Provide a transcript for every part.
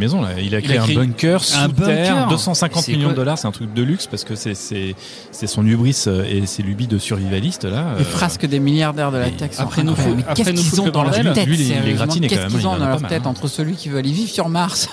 maison là. Il a créé un bunker sous terre, 250 millions de dollars, c'est un truc de luxe parce que c'est son hubris et ses lubies de survivaliste là. Les frasques des milliardaires de la tech. Après nous, qu'est-ce qu'ils ont dans leur tête? Qu'est-ce qu'ils ont dans leur tête entre celui qui veut aller vivre sur Mars,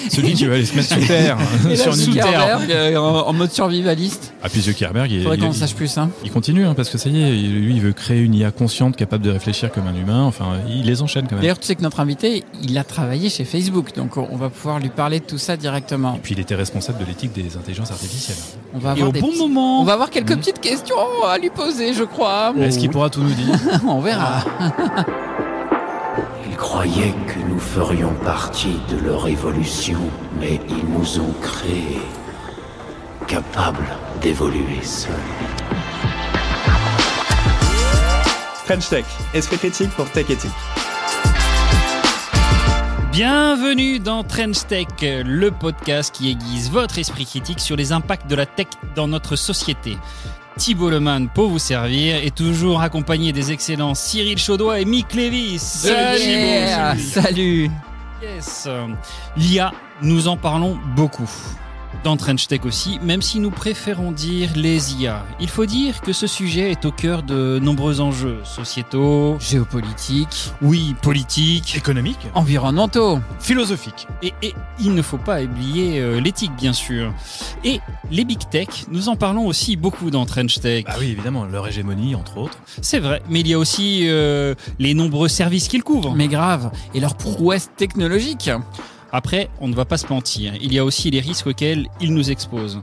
celui qui veut aller se mettre sous terre, sur Zuckerberg en mode survivaliste. Ah puis Zuckerberg, faudrait qu'on sache plus. Il continue parce que ça y est, lui il veut créer une IA consciente capable de réfléchir comme un humain. Enfin, il les enchaîne quand même. D'ailleurs, tu sais que notre invité, il a travaillé chez Facebook, donc on va pouvoir lui parler de tout ça directement. Et puis il était responsable de l'éthique des intelligences artificielles. On va avoir moment. On va avoir quelques petites questions à lui poser, je crois. Est-ce qu'il pourra tout nous dire? On verra. Ils croyaient que nous ferions partie de leur évolution, mais ils nous ont créés, capables d'évoluer seuls. French Tech, esprit critique pour Tech Éthique. Bienvenue dans Trench Tech, le podcast qui aiguise votre esprit critique sur les impacts de la tech dans notre société. Thibault Lemann pour vous servir et toujours accompagné des excellents Cyril Chaudois et Mick Lévis. Salut. Salut. Yes. L'IA, nous en parlons beaucoup. Dans Trench Tech aussi, même si nous préférons dire les IA. Il faut dire que ce sujet est au cœur de nombreux enjeux sociétaux, géopolitiques, oui, politiques, économiques, environnementaux, philosophiques. Et il ne faut pas oublier l'éthique, bien sûr. Et les big tech, nous en parlons aussi beaucoup dans Trench Tech. Ah oui, évidemment, leur hégémonie, entre autres. C'est vrai, mais il y a aussi les nombreux services qu'ils couvrent. Mais grave, et leur prouesse technologique. Après, on ne va pas se mentir, il y a aussi les risques auxquels ils nous exposent.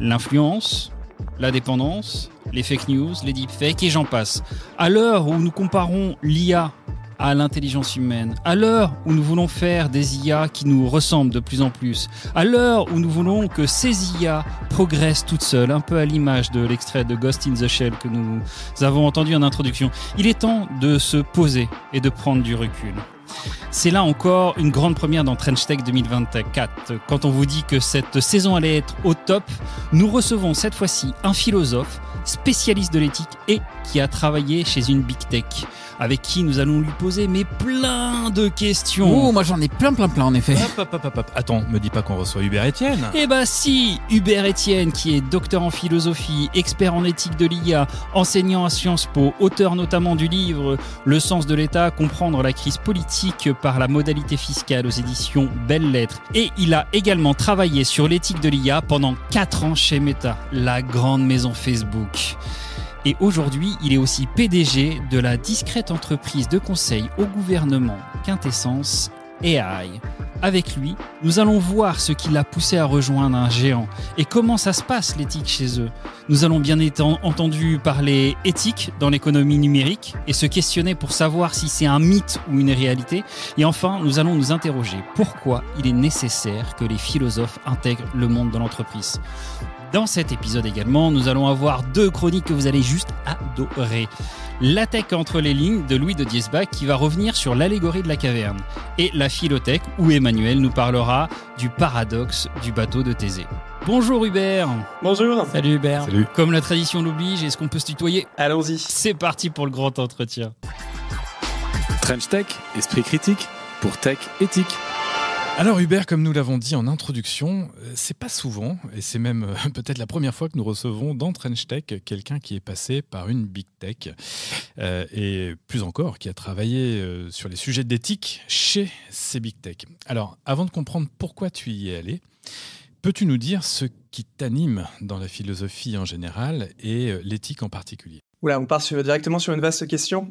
L'influence, la dépendance, les fake news, les deepfakes et j'en passe. À l'heure où nous comparons l'IA à l'intelligence humaine, à l'heure où nous voulons faire des IA qui nous ressemblent de plus en plus, à l'heure où nous voulons que ces IA progressent toutes seules, un peu à l'image de l'extrait de Ghost in the Shell que nous avons entendu en introduction, il est temps de se poser et de prendre du recul. C'est là encore une grande première dans Trench Tech 2024. Quand on vous dit que cette saison allait être au top, nous recevons cette fois-ci un philosophe, spécialiste de l'éthique et qui a travaillé chez une big tech, avec qui nous allons lui poser plein de questions. Oh, moi j'en ai plein en effet. Hop. Attends, me dis pas qu'on reçoit Hubert Etienne. Eh bah si, Hubert Etienne, qui est docteur en philosophie, expert en éthique de l'IA, enseignant à Sciences Po, auteur notamment du livre Le sens de l'État, comprendre la crise politique par la modalité fiscale aux éditions Belles Lettres. Et il a également travaillé sur l'éthique de l'IA pendant 4 ans chez Meta, la grande maison Facebook. Et aujourd'hui, il est aussi PDG de la discrète entreprise de conseil au gouvernement Quintessence AI. Avec lui, nous allons voir ce qui l'a poussé à rejoindre un géant et comment ça se passe l'éthique chez eux. Nous allons bien entendu parler éthique dans l'économie numérique et se questionner pour savoir si c'est un mythe ou une réalité. Et enfin, nous allons nous interroger pourquoi il est nécessaire que les philosophes intègrent le monde de l'entreprise. Dans cet épisode également, nous allons avoir 2 chroniques que vous allez juste adorer. La tech entre les lignes de Louis de Diesbach qui va revenir sur l'allégorie de la caverne. Et la philotech où Emmanuel nous parlera du paradoxe du bateau de Thésée. Bonjour Hubert. Bonjour. Salut Hubert. Salut. Comme la tradition l'oblige, est-ce qu'on peut se tutoyer ? Allons-y. C'est parti pour le grand entretien. Trench Tech, esprit critique pour Tech Éthique. Alors Hubert, comme nous l'avons dit en introduction, c'est pas souvent, et c'est même peut-être la première fois que nous recevons dans Trench Tech quelqu'un qui est passé par une big tech, et plus encore, qui a travaillé sur les sujets d'éthique chez ces big tech. Alors, avant de comprendre pourquoi tu y es allé, peux-tu nous dire ce qui t'anime dans la philosophie en général et l'éthique en particulier ? Oula, on part directement sur une vaste question.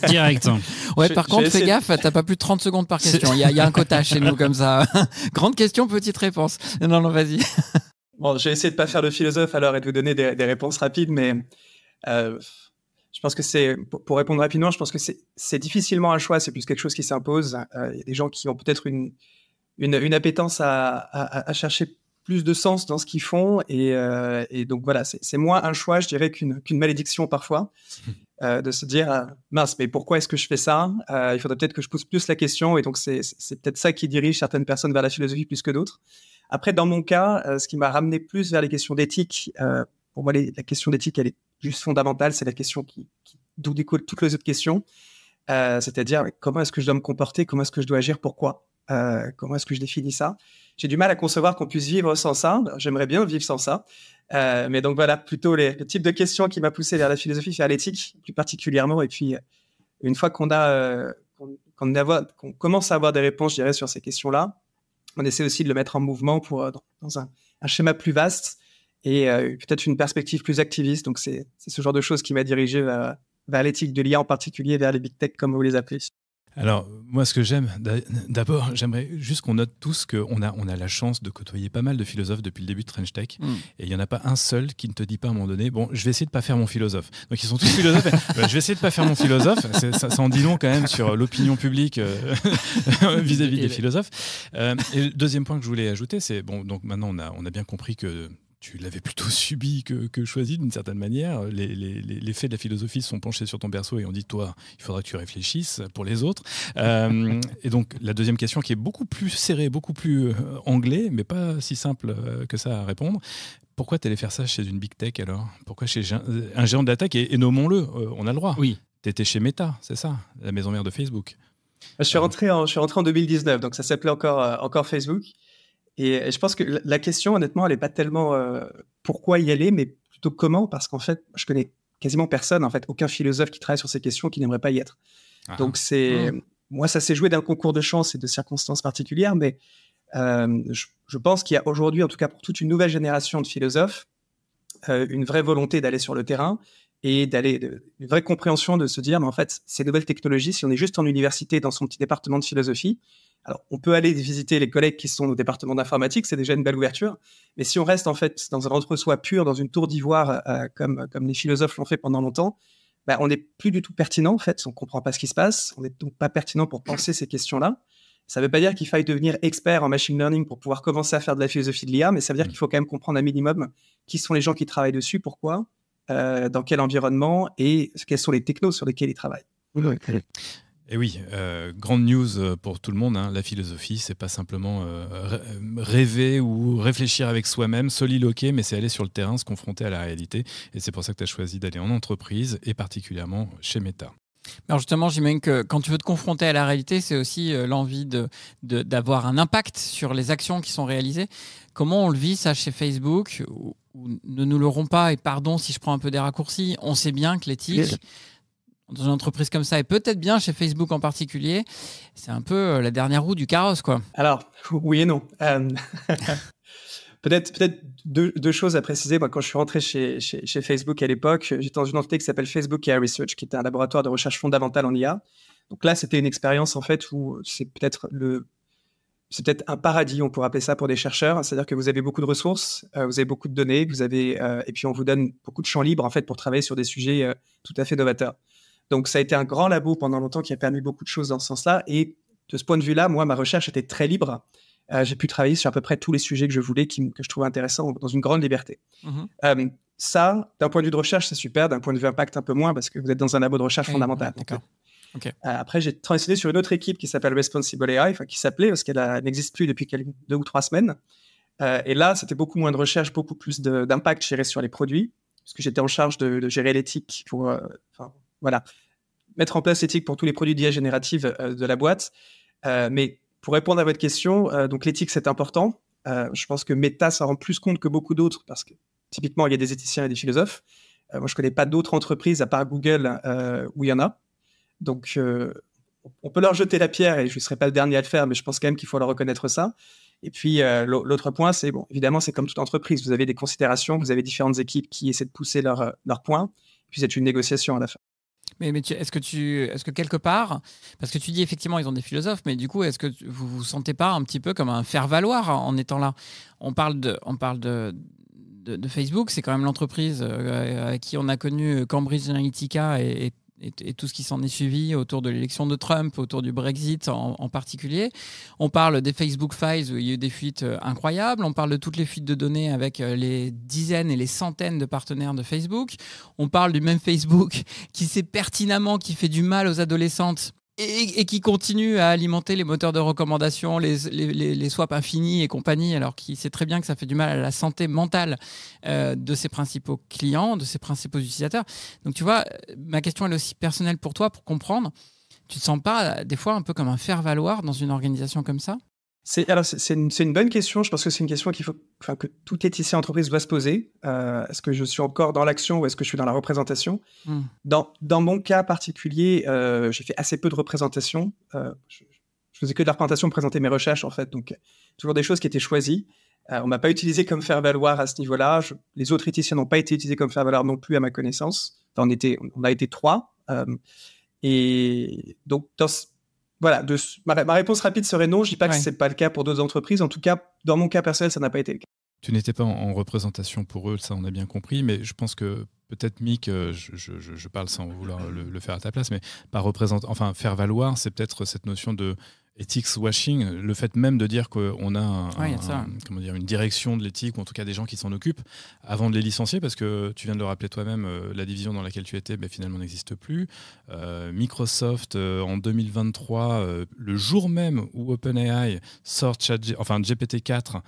Direct. Ouais, par contre, fais gaffe, t'as pas plus de 30 secondes par question. Il y a un quota chez nous comme ça. Grande question, petite réponse. Non, vas-y. Bon, j'ai essayé de pas faire de philosophe alors et de vous donner des réponses rapides, mais je pense que c'est, pour répondre rapidement, je pense que c'est difficilement un choix, c'est plus quelque chose qui s'impose. Il y a des gens qui ont peut-être une appétence à chercher plus de sens dans ce qu'ils font et donc voilà, c'est moins un choix, je dirais, qu'une malédiction parfois, de se dire mince, mais pourquoi est-ce que je fais ça, il faudrait peut-être que je pose plus la question, et donc c'est peut-être ça qui dirige certaines personnes vers la philosophie plus que d'autres. Après, dans mon cas, ce qui m'a ramené plus vers les questions d'éthique, pour moi la question d'éthique, elle est juste fondamentale, c'est la question d'où découlent toutes les autres questions, c'est-à-dire comment est-ce que je dois me comporter, comment est-ce que je dois agir, pourquoi. Comment est-ce que je définis ça? J'ai du mal à concevoir qu'on puisse vivre sans ça. J'aimerais bien vivre sans ça. Mais donc voilà, plutôt le type de question qui m'a poussé vers la philosophie, vers l'éthique, plus particulièrement. Et puis, une fois qu'on commence à avoir des réponses, je dirais, sur ces questions-là, on essaie aussi de le mettre en mouvement pour, dans un schéma plus vaste et peut-être une perspective plus activiste. Donc, c'est ce genre de choses qui m'a dirigé vers l'éthique de l'IA, en particulier vers les big tech, comme vous les appelez. Alors, moi, ce que j'aime, d'abord, j'aimerais juste qu'on note tous qu'on a la chance de côtoyer pas mal de philosophes depuis le début de Trench Tech. Et il n'y en a pas un seul qui ne te dit pas à un moment donné, bon, je vais essayer de ne pas faire mon philosophe. Donc, ils sont tous philosophes. Je vais essayer de ne pas faire mon philosophe. Ça en dit long quand même sur l'opinion publique vis-à-vis des philosophes. Et le deuxième point que je voulais ajouter, c'est, bon, donc maintenant, on a bien compris que tu l'avais plutôt subi que choisi d'une certaine manière. Les faits de la philosophie se sont penchés sur ton berceau et ont dit, toi, il faudra que tu réfléchisses pour les autres. Et donc, la deuxième question qui est beaucoup plus serrée, beaucoup plus anglais, mais pas si simple que ça à répondre. Pourquoi tu allais faire ça chez une big tech alors? Pourquoi chez un géant de la tech? Et nommons-le, on a le droit. Oui. Tu étais chez Meta, c'est ça, la maison mère de Facebook. Je suis rentré en 2019, donc ça s'appelait encore Facebook. Et je pense que la question, honnêtement, elle n'est pas tellement pourquoi y aller, mais plutôt comment, parce qu'en fait, je connais quasiment personne, en fait, aucun philosophe qui travaille sur ces questions qui n'aimerait pas y être. Donc, moi, ça s'est joué d'un concours de chance et de circonstances particulières, mais je pense qu'il y a aujourd'hui, en tout cas pour toute une nouvelle génération de philosophes, une vraie volonté d'aller sur le terrain et une vraie compréhension de se dire, mais en fait, ces nouvelles technologies, si on est juste en université dans son petit département de philosophie, alors, on peut aller visiter les collègues qui sont au département d'informatique, c'est déjà une belle ouverture. Mais si on reste en fait dans un entre-soi pur, dans une tour d'ivoire, comme les philosophes l'ont fait pendant longtemps, on n'est plus du tout pertinent en fait. On ne comprend pas ce qui se passe. On n'est donc pas pertinent pour penser ces questions-là. Ça ne veut pas dire qu'il faille devenir expert en machine learning pour pouvoir commencer à faire de la philosophie de l'IA, mais ça veut dire qu'il faut quand même comprendre un minimum qui sont les gens qui travaillent dessus, pourquoi, dans quel environnement et quels sont les technos sur lesquels ils travaillent. Et oui, grande news pour tout le monde, hein. La philosophie, c'est pas simplement rêver ou réfléchir avec soi-même, soliloquer, mais c'est aller sur le terrain, se confronter à la réalité. Et c'est pour ça que tu as choisi d'aller en entreprise et particulièrement chez Meta. Alors justement, j'imagine que quand tu veux te confronter à la réalité, c'est aussi l'envie d'avoir un impact sur les actions qui sont réalisées. Comment on le vit ça chez Facebook, ou ne nous l'aurons pas, et pardon si je prends un peu des raccourcis, on sait bien que l'éthique... dans une entreprise comme ça, et peut-être bien chez Facebook en particulier, c'est un peu la dernière roue du carrosse, quoi. Alors, oui et non. Peut-être deux choses à préciser. Moi, quand je suis rentré chez Facebook à l'époque, j'étais dans une entité qui s'appelle Facebook AI Research, qui était un laboratoire de recherche fondamentale en IA. Donc là, c'était une expérience, en fait, où c'est peut-être un paradis, on pourrait appeler ça, pour des chercheurs. C'est-à-dire que vous avez beaucoup de ressources, vous avez beaucoup de données, et puis on vous donne beaucoup de champs libres, en fait, pour travailler sur des sujets tout à fait novateurs. Donc, ça a été un grand labo pendant longtemps qui a permis beaucoup de choses dans ce sens-là. Et de ce point de vue-là, moi, ma recherche était très libre. J'ai pu travailler sur à peu près tous les sujets que je voulais, que je trouvais intéressants, dans une grande liberté. Ça, d'un point de vue de recherche, c'est super. D'un point de vue impact, un peu moins, parce que vous êtes dans un labo de recherche fondamentale. D'accord. Okay. Après, j'ai transitionné sur une autre équipe qui s'appelle Responsible AI, qui s'appelait, parce qu'elle n'existe plus depuis 2 ou 3 semaines. Et là, c'était beaucoup moins de recherche, beaucoup plus d'impact géré sur les produits, parce que j'étais en charge de gérer l'éthique pour... voilà, mettre en place l'éthique pour tous les produits d'IA générative de la boîte. Mais pour répondre à votre question, donc l'éthique, c'est important. Je pense que Meta s'en rend plus compte que beaucoup d'autres, parce que typiquement, il y a des éthiciens et des philosophes. Moi, je ne connais pas d'autres entreprises, à part Google, où il y en a. Donc, on peut leur jeter la pierre, et je ne serai pas le dernier à le faire, mais je pense quand même qu'il faut leur reconnaître ça. Et puis, l'autre point, c'est, bon, évidemment, c'est comme toute entreprise. Vous avez des considérations, vous avez différentes équipes qui essaient de pousser leurs points, puis c'est une négociation à la fin. Mais est-ce que quelque part, parce que tu dis effectivement ils ont des philosophes, mais du coup est-ce que vous vous sentez pas un petit peu comme un faire-valoir en étant là? On parle de Facebook, c'est quand même l'entreprise à qui on a connu Cambridge Analytica et tout ce qui s'en est suivi autour de l'élection de Trump, autour du Brexit en particulier. On parle des Facebook Files où il y a eu des fuites incroyables. On parle de toutes les fuites de données avec les dizaines et les centaines de partenaires de Facebook. On parle du même Facebook qui sait pertinemment qu'il fait du mal aux adolescentes et qui continue à alimenter les moteurs de recommandation, les swaps infinis et compagnie, alors qu'il sait très bien que ça fait du mal à la santé mentale de ses principaux clients, de ses principaux utilisateurs. Donc tu vois, ma question elle est aussi personnelle pour toi, pour comprendre. Tu te sens pas des fois un peu comme un faire-valoir dans une organisation comme ça? C'est une bonne question. Je pense que c'est une question que tout éthicien entreprise doit se poser. Est-ce que je suis encore dans l'action ou est-ce que je suis dans la représentation? Dans mon cas particulier, j'ai fait assez peu de représentation. Je faisais que de la représentation pour présenter mes recherches, en fait. Donc, toujours des choses qui étaient choisies. On m'a pas utilisé comme faire-valoir à ce niveau-là. Les autres éthiciens n'ont pas été utilisés comme faire-valoir non plus, à ma connaissance. Enfin, on a été 3. Et donc, voilà, ma réponse rapide serait non. Je dis pas que c'est pas le cas pour d'autres entreprises. En tout cas, dans mon cas personnel, ça n'a pas été le cas. Tu n'étais pas en représentation pour eux, ça on a bien compris, mais je pense que peut-être Mick, je parle sans vouloir le faire à ta place, mais faire valoir, c'est peut-être cette notion de ethics washing, le fait même de dire qu'on a une direction de l'éthique, ou en tout cas des gens qui s'en occupent, avant de les licencier, parce que tu viens de le rappeler toi-même, la division dans laquelle tu étais finalement n'existe plus. Microsoft, en 2023, le jour même où OpenAI sort GPT-4,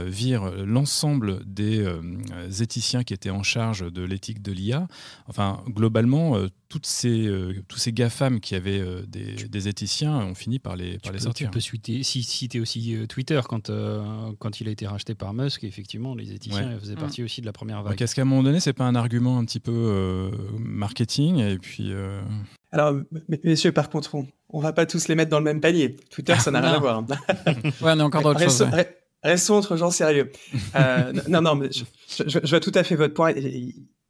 vire l'ensemble des éthiciens qui étaient en charge de l'éthique de l'IA. Enfin, globalement, tous ces GAFAM qui avaient des éthiciens ont fini par les sortir. Tu peux citer aussi Twitter quand il a été racheté par Musk. Effectivement, les éthiciens faisaient partie aussi de la première vague. Donc, est-ce qu'à un moment donné, c'est pas un argument un petit peu marketing et puis Alors, messieurs, par contre, on va pas tous les mettre dans le même panier. Twitter, ça n'a rien à voir. On est encore dans autre chose. Restons entre gens sérieux. Non, mais je vois tout à fait votre point.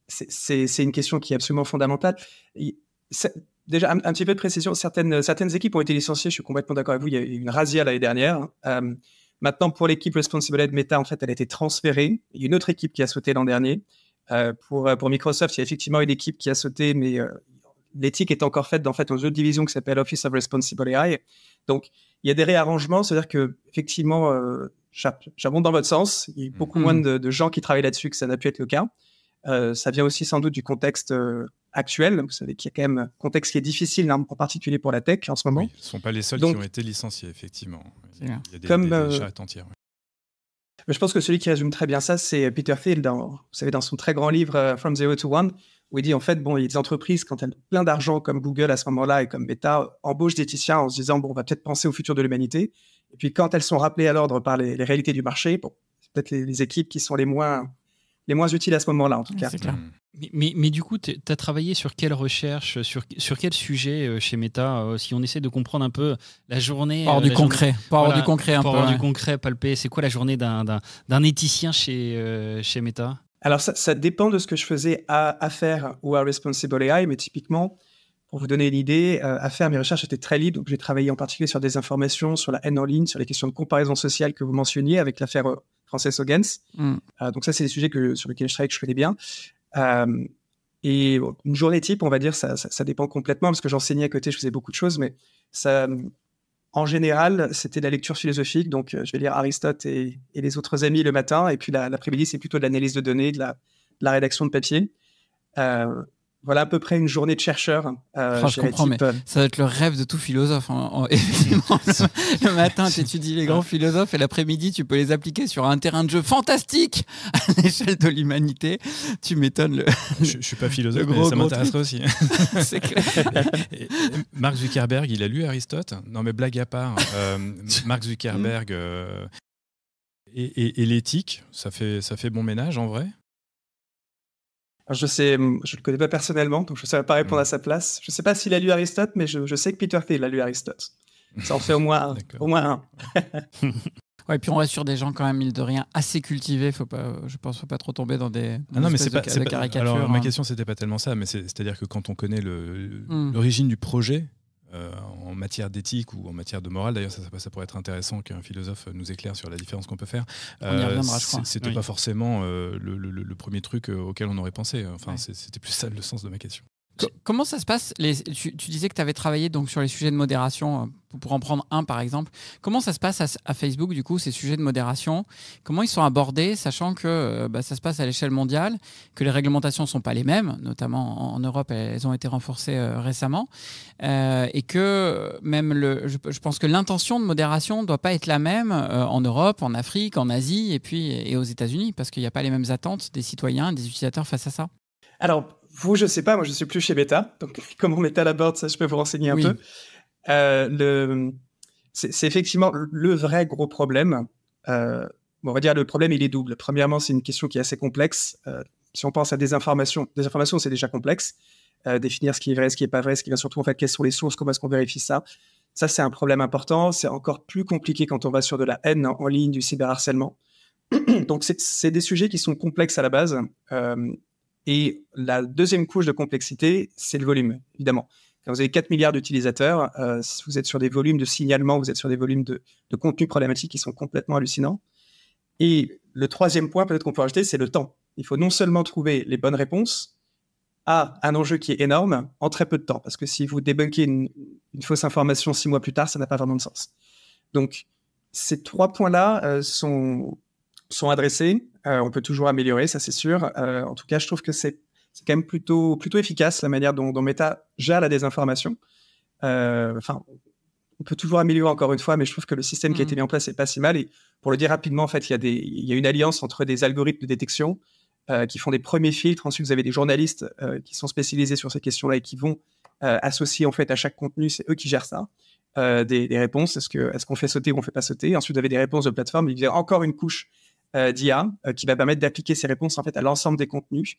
C'est une question qui est absolument fondamentale. Déjà, un petit peu de précision. Certaines équipes ont été licenciées. Je suis complètement d'accord avec vous. Il y a eu une razzia l'année dernière. Maintenant, pour l'équipe Responsible AI de Meta, en fait, elle a été transférée. Il y a une autre équipe qui a sauté l'an dernier. Pour Microsoft, il y a effectivement une équipe qui a sauté, mais l'éthique est encore faite dans une autre division qui s'appelle Office of Responsible AI. Donc, il y a des réarrangements. C'est-à-dire que effectivement, j'abonde dans votre sens. Il y a beaucoup moins de gens qui travaillent là-dessus que ça n'a pu être le cas. Ça vient aussi sans doute du contexte actuel. Vous savez qu'il y a quand même un contexte qui est difficile, en particulier pour la tech en ce moment. Oui, ce ne sont pas les seuls qui ont été licenciés, effectivement. Il y a des charrettes entières. Mais je pense que celui qui résume très bien ça, c'est Peter Thiel, dans son très grand livre From Zero to One, où il dit en fait, il y a des entreprises, quand elles ont plein d'argent comme Google à ce moment-là et comme Meta, embauchent d'éthiciens en se disant, on va peut-être penser au futur de l'humanité. Et puis quand elles sont rappelées à l'ordre par les réalités du marché, c'est peut-être les équipes qui sont les moins utiles à ce moment-là, en tout cas. C'est clair. Mais du coup, tu as travaillé sur quelle recherche, sur quel sujet chez Meta, si on essaie de comprendre un peu la journée... Pour avoir du concret. Pour avoir du concret un peu. Pour avoir du concret, palpé. C'est quoi la journée d'un éthicien chez Meta? Alors, ça dépend de ce que je faisais à faire ou à Responsible AI, mais typiquement, pour vous donner une idée, à faire, mes recherches étaient très libres. Donc, j'ai travaillé en particulier sur des informations, sur la haine en ligne, sur les questions de comparaison sociale que vous mentionniez avec l'affaire Frances Haugens. Donc, ça, c'est des sujets sur lesquels je travaille, que je connais bien. Et une journée type, on va dire, ça dépend complètement, parce que j'enseignais à côté, je faisais beaucoup de choses, mais ça, en général, c'était de la lecture philosophique. Donc, je vais lire Aristote et les autres amis le matin, et puis l'après-midi, c'est plutôt de l'analyse de données, de la rédaction de papier. Voilà à peu près une journée de chercheur. Je comprends, mais ça va être le rêve de tout philosophe. Effectivement, le matin, tu étudies les grands philosophes et l'après-midi, tu peux les appliquer sur un terrain de jeu fantastique à l'échelle de l'humanité. Tu m'étonnes. Je ne suis pas philosophe, mais ça m'intéresserait aussi. C'est clair. Mark Zuckerberg, il a lu Aristote? Non, mais blague à part, Mark Zuckerberg et l'éthique, ça fait bon ménage en vrai? Alors je le connais pas personnellement, donc je ne saurais pas répondre à sa place. Je ne sais pas s'il a lu Aristote, mais je sais que Peter Thiel a lu Aristote. Ça en fait au moins un. Ouais, et puis on reste sur des gens quand même, mine de rien, assez cultivés. Je pense qu'il ne faut pas trop tomber dans des caricatures. Alors ma question, c'était pas tellement ça, mais c'est-à-dire que quand on connaît l'origine du projet, en matière d'éthique ou en matière de morale, d'ailleurs ça pourrait être intéressant qu'un philosophe nous éclaire sur la différence qu'on peut faire. On y reviendra, je crois. C'était pas forcément le premier truc auquel on aurait pensé. Enfin, c'était plus ça le sens de ma question. Comment ça se passe? Tu disais que tu avais travaillé donc, sur les sujets de modération, pour en prendre un par exemple. Comment ça se passe à Facebook, du coup, ces sujets de modération? Comment ils sont abordés, sachant que ça se passe à l'échelle mondiale, que les réglementations ne sont pas les mêmes, notamment en Europe, elles ont été renforcées récemment, et que même je pense que l'intention de modération ne doit pas être la même en Europe, en Afrique, en Asie et aux États-Unis, parce qu'il n'y a pas les mêmes attentes des citoyens et des utilisateurs face à ça. Alors, vous, je sais pas, moi je suis plus chez Meta, donc comment Meta l'aborde, ça je peux vous renseigner un Oui. peu. C'est effectivement le vrai gros problème. On va dire le problème il est double. Premièrement, c'est une question qui est assez complexe. Si on pense à des informations c'est déjà complexe. Définir ce qui est vrai, ce qui est pas vrai, ce qui vient surtout en fait, quelles sont les sources, comment est-ce qu'on vérifie ça. Ça c'est un problème important. C'est encore plus compliqué quand on va sur de la haine en ligne, du cyberharcèlement. Donc c'est des sujets qui sont complexes à la base. Et la deuxième couche de complexité, c'est le volume, évidemment. Quand vous avez 4 milliards d'utilisateurs, vous êtes sur des volumes de signalement, vous êtes sur des volumes de contenu problématique qui sont complètement hallucinants. Et le troisième point, peut-être qu'on peut rajouter, c'est le temps. Il faut non seulement trouver les bonnes réponses à un enjeu qui est énorme en très peu de temps. Parce que si vous débunkez une fausse information 6 mois plus tard, ça n'a pas vraiment de sens. Donc, ces 3 points-là sont adressés. On peut toujours améliorer, ça c'est sûr. En tout cas, je trouve que c'est quand même plutôt efficace la manière dont Meta gère la désinformation. On peut toujours améliorer encore une fois, mais je trouve que le système qui a été mis en place n'est pas si mal. Et pour le dire rapidement, en fait, il y a une alliance entre des algorithmes de détection qui font des premiers filtres. Ensuite, vous avez des journalistes qui sont spécialisés sur ces questions-là et qui vont associer en fait à chaque contenu. C'est eux qui gèrent ça. Des réponses. Est-ce qu'on fait sauter ou on ne fait pas sauter? Ensuite, vous avez des réponses de plateforme. Il y a encore une couche d'IA qui va permettre d'appliquer ces réponses en fait à l'ensemble des contenus